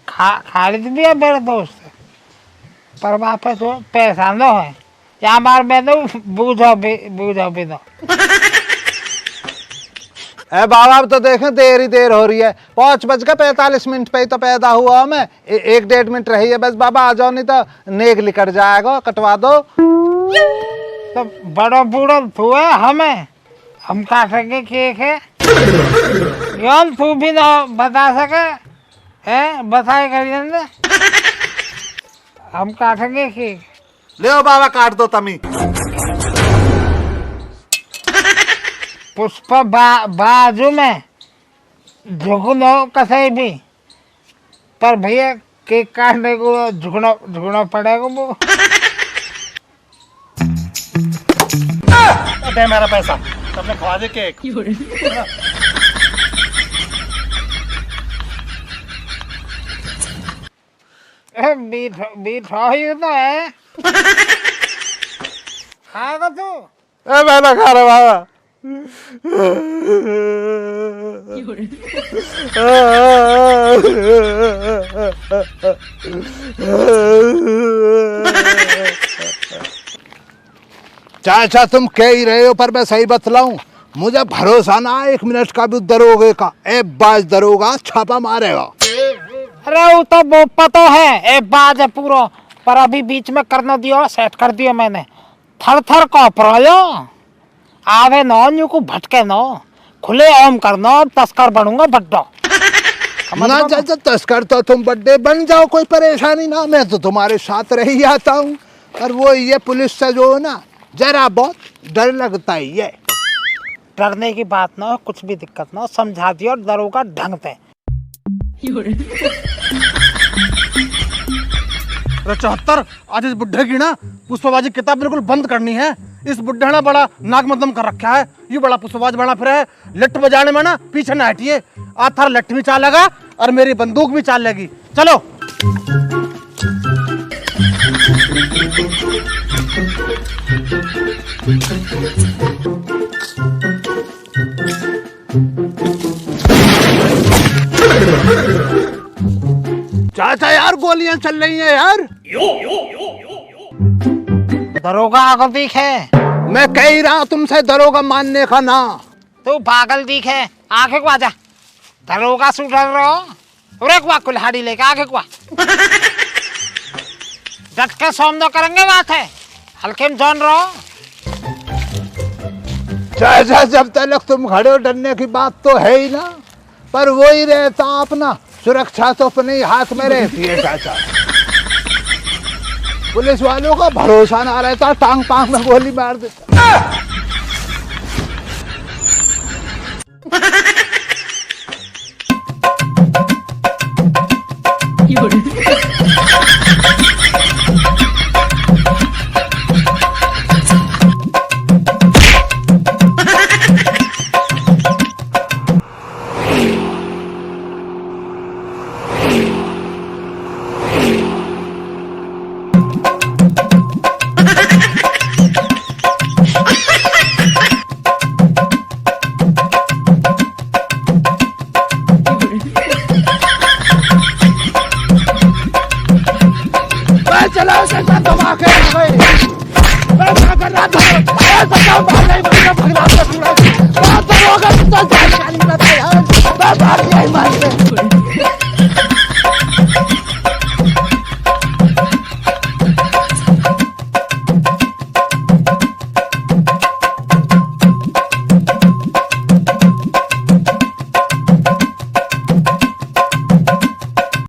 [SPEAKER 4] खालिद भी है मेरे दोस्त, पर वापस वो पैसा न है या मार मैं तो बूझो भी दो।
[SPEAKER 3] ए बाबा अब तो देखें देर ही देर हो रही है, 5:45 पे तो पैदा हुआ मैं, 1-1.5 मिनट रही है बस। बाबा आ जाओ नहीं तो नेक निकट जाएगा, कटवा दो।
[SPEAKER 4] तो बड़ो बूढ़ो तू है, हम काटेंगे केक है। यार तू भी ना बता सके है, बताए करिए, हम काटेंगे केक।
[SPEAKER 3] ले बाबा काट दो तमी।
[SPEAKER 4] पुष्पा बाजू में झुकनो कसे भी, पर भैया केक काटने को झुकना पड़ेगा वो।
[SPEAKER 8] दे मेरा पैसा, तुमने खवा दे केक।
[SPEAKER 4] मीठा ही तो है, खाएगा तू?
[SPEAKER 3] मैं ना खा रहा बाबा।
[SPEAKER 2] चाचा तुम कह ही रहे हो, पर मैं सही बतलाऊं, मुझे भरोसा ना 1 मिनट का भी दरोगे का एक बाज दरोगा छापा मारेगा।
[SPEAKER 4] अरे वो तो पता है एक बाज है पूरा, पर अभी बीच में करना दियो, सेट कर दियो मैंने। थर थर कॉपरायो आवे नो न्यू को भटके नो, खुले ओम करना, तस्कर बनूंगा बड्डो।
[SPEAKER 2] ना चाचा तस्कर तो तुम बड्डे बन जाओ, कोई परेशानी ना, मैं तो तुम्हारे साथ रह ही आता हूँ। पर वो ये पुलिस से जो है ना जरा बहुत डर लगता ही है।
[SPEAKER 4] डरने की बात ना हो, कुछ भी दिक्कत ना हो, समझा दियो दरोगा ढंग से।
[SPEAKER 14] अरे 74 आज इस बुढ़े की ना पुष्पबाजी किताब बिल्कुल बंद करनी है। इस बुढ़े ने बड़ा नाक मध्यम कर रखा है, ये बड़ा पुष्पबाज बना फिर है। लट बजाने में ना पीछे ना हटिए, आज थारा लट भी चालेगा और मेरी बंदूक भी चालेगी। चलो
[SPEAKER 2] चाचा यार गोलियां चल रही हैं यार।
[SPEAKER 4] दरोगा आगे दिखे।
[SPEAKER 2] मैं कह ही रहा तुमसे दरोगा मानने का ना।
[SPEAKER 4] तू पागल दिखे, आगे को आजा। दरोगा से डर रहो, अरे को कुल्हाड़ी लेके आगे को। डट के सामना करेंगे बात है, हल्के में जान रहो।
[SPEAKER 2] चाचा जब तक तुम खड़े हो डरने की बात तो है ही ना, पर वो ही रहता अपना सुरक्षा तो अपने हाथ में रहती है चाचा। पुलिस वालों का भरोसा ना रहता, टांग पांग में गोली मार देता।
[SPEAKER 19] भाग